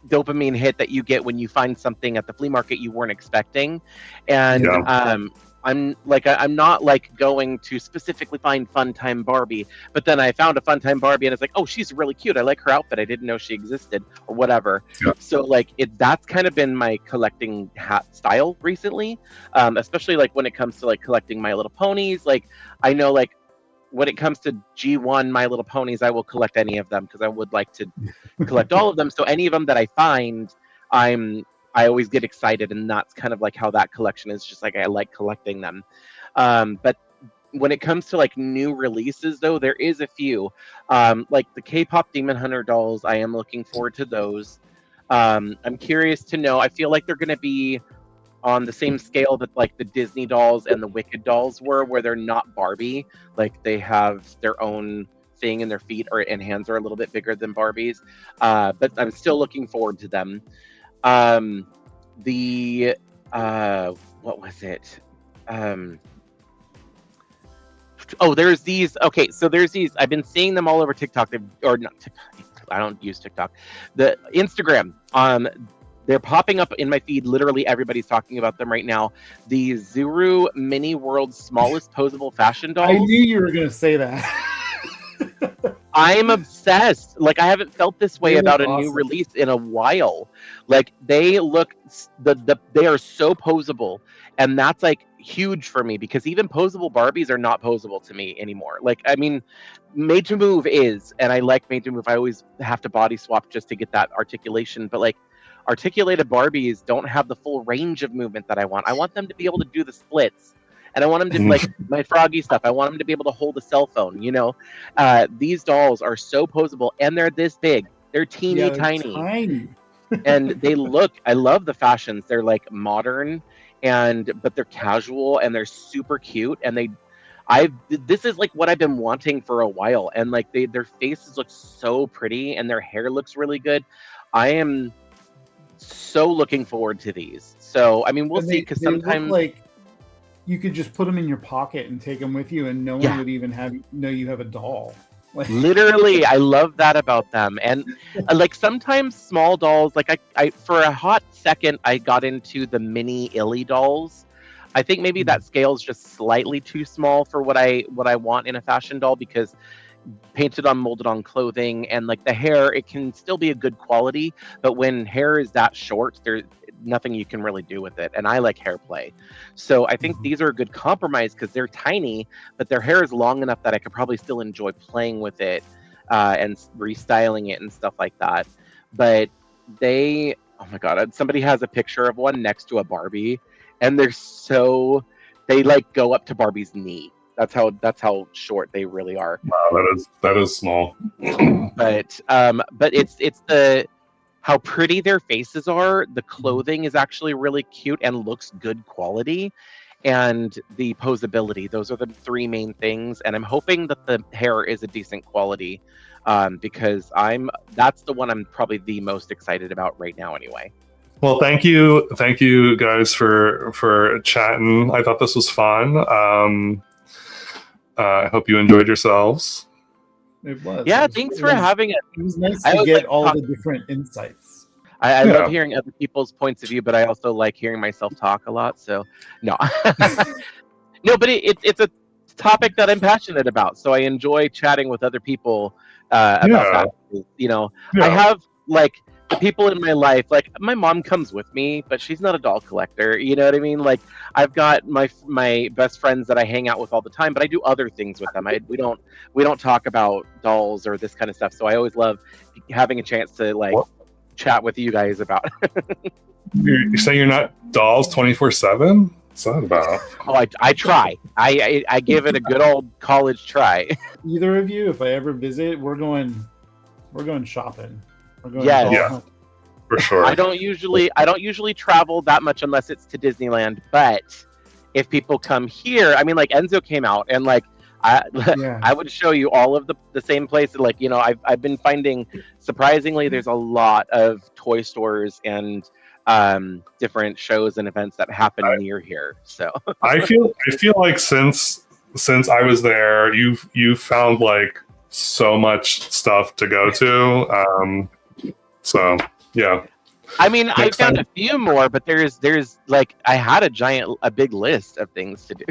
dopamine hit that you get when you find something at the flea market you weren't expecting. And I'm not like going to specifically find Funtime Barbie, but then I found a Funtime Barbie and it's like, oh, she's really cute. I like her outfit. I didn't know she existed or whatever. Yeah. So like that's kind of been my collecting hat style recently, especially like when it comes to like collecting My Little Ponies. Like I know like when it comes to G1 My Little Ponies, I will collect any of them because I would like to collect all of them. So any of them that I find, I always get excited, and that's kind of like how that collection is. Just like I like collecting them. But when it comes to like new releases, though, there is a few. Like the K-pop Demon Hunter dolls, I am looking forward to those. I'm curious to know. I feel like they're going to be on the same scale that like the Disney dolls and the Wicked dolls were, where they're not Barbie. Like they have their own thing, and their feet and hands are a little bit bigger than Barbie's. But I'm still looking forward to them. What was it? There's these. Okay, so there's these. I've been seeing them all over TikTok. Or not TikTok. I don't use TikTok. The Instagram. They're popping up in my feed. Literally, everybody's talking about them right now. The Zuru Mini World's smallest posable fashion dolls. I knew you were going to say that. I'm obsessed. Like I haven't felt this way about a new release in a while. Like they look, they are so posable, and that's like huge for me because even posable Barbies are not posable to me anymore. Like I mean, Made to Move is, and I like Made to Move. I always have to body swap just to get that articulation, but like articulated Barbies don't have the full range of movement that I want. I want them to be able to do the splits. And I want them to, like, my Froggy stuff, I want them to be able to hold a cell phone, you know? These dolls are so posable, and they're this big. They're teeny tiny. And they look, I love the fashions. They're, like, modern, but they're casual, and they're super cute. And this is, like, what I've been wanting for a while. And, like, their faces look so pretty, and their hair looks really good. I am so looking forward to these. So, I mean, we'll see, because sometimes... like you could just put them in your pocket and take them with you, and no one would even know you have a doll. Like... Literally, I love that about them. And like sometimes small dolls, like I for a hot second, I got into the mini Illy dolls. I think maybe that scale is just slightly too small for what I want in a fashion doll, because painted on, molded on clothing, and like the hair, it can still be a good quality, but when hair is that short, there's nothing you can really do with it. And I like hair play, so I think these are a good compromise because they're tiny, but their hair is long enough that I could probably still enjoy playing with it and restyling it and stuff like that. But they, oh my god, somebody has a picture of one next to a Barbie, and they like go up to Barbie's knee. That's how short they really are. Wow, that is small. But it's the how pretty their faces are. The clothing is actually really cute and looks good quality, and the posability. Those are the three main things. And I'm hoping that the hair is a decent quality, because that's the one I'm probably the most excited about right now. Anyway. Well, thank you guys for chatting. I thought this was fun. I hope you enjoyed yourselves. It was. Yeah, thanks for having it. It was nice to get all the different insights. I love hearing other people's points of view, but I also like hearing myself talk a lot. So, no. No, but it's a topic that I'm passionate about. So I enjoy chatting with other people about that. You know, I have, like, the people in my life, like my mom comes with me, but she's not a doll collector. You know what I mean? Like I've got my best friends that I hang out with all the time, but I do other things with them. We don't talk about dolls or this kind of stuff. So I always love having a chance to chat with you guys about. You say you're not dolls 24/7? What's that about? Oh, I try. I give it a good old college try. Either of you, if I ever visit, we're going shopping. Yeah, for sure. I don't usually travel that much unless it's to Disneyland. But if people come here, I mean, like Enzo came out, and I would show you all of the same places. Like, you know, I've been finding, surprisingly, there's a lot of toy stores and different shows and events that happen near here. So I feel like since I was there, you've found like so much stuff to go to. So yeah. I mean, I found a few more, but there's like I had a big list of things to do.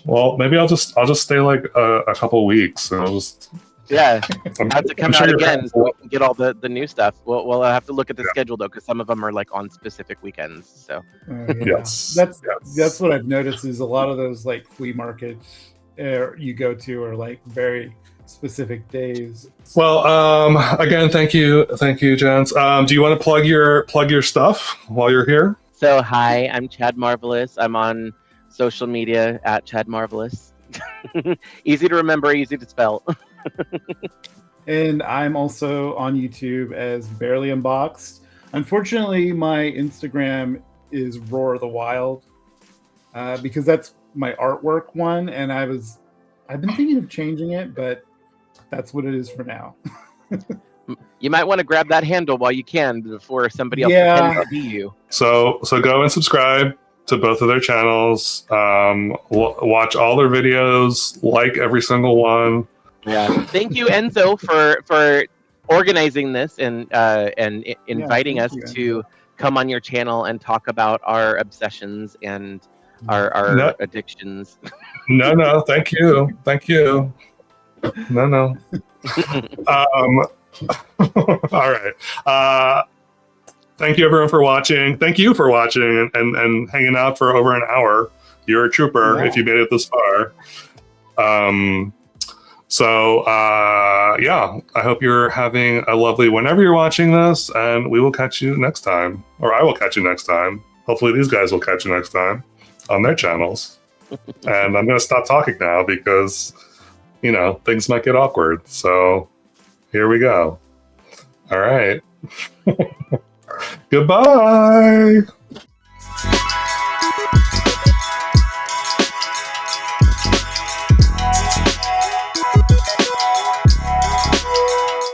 Well, maybe I'll just stay like a couple weeks, and I'll just I have to come out again so we can get all the new stuff. Well, I have to look at the schedule though, because some of them are like on specific weekends. So yes, that's what I've noticed is a lot of those like flea markets you go to are like very specific days. Well, again, thank you, gents. Do you want to plug your stuff while you're here? So, hi, I'm Chad Marvelous. I'm on social media at Chad Marvelous. Easy to remember, easy to spell. And I'm also on YouTube as Barely Unboxed. Unfortunately, my Instagram is Roar the Wild, because that's my artwork one, and I've been thinking of changing it, but that's what it is for now. You might want to grab that handle while you can before somebody else pretends to be you. So go and subscribe to both of their channels. Watch all their videos, like every single one. Yeah. Thank you, Enzo, for organizing this and inviting us to come on your channel and talk about our obsessions and our addictions. No, thank you. No. All right. Thank you everyone for watching. Thank you for watching and hanging out for over an hour. You're a trooper if you made it this far. I hope you're having a lovely whenever you're watching this, and we will catch you next time. Or I will catch you next time. Hopefully these guys will catch you next time on their channels. And I'm going to stop talking now because, you know, things might get awkward. So here we go. All right. Goodbye.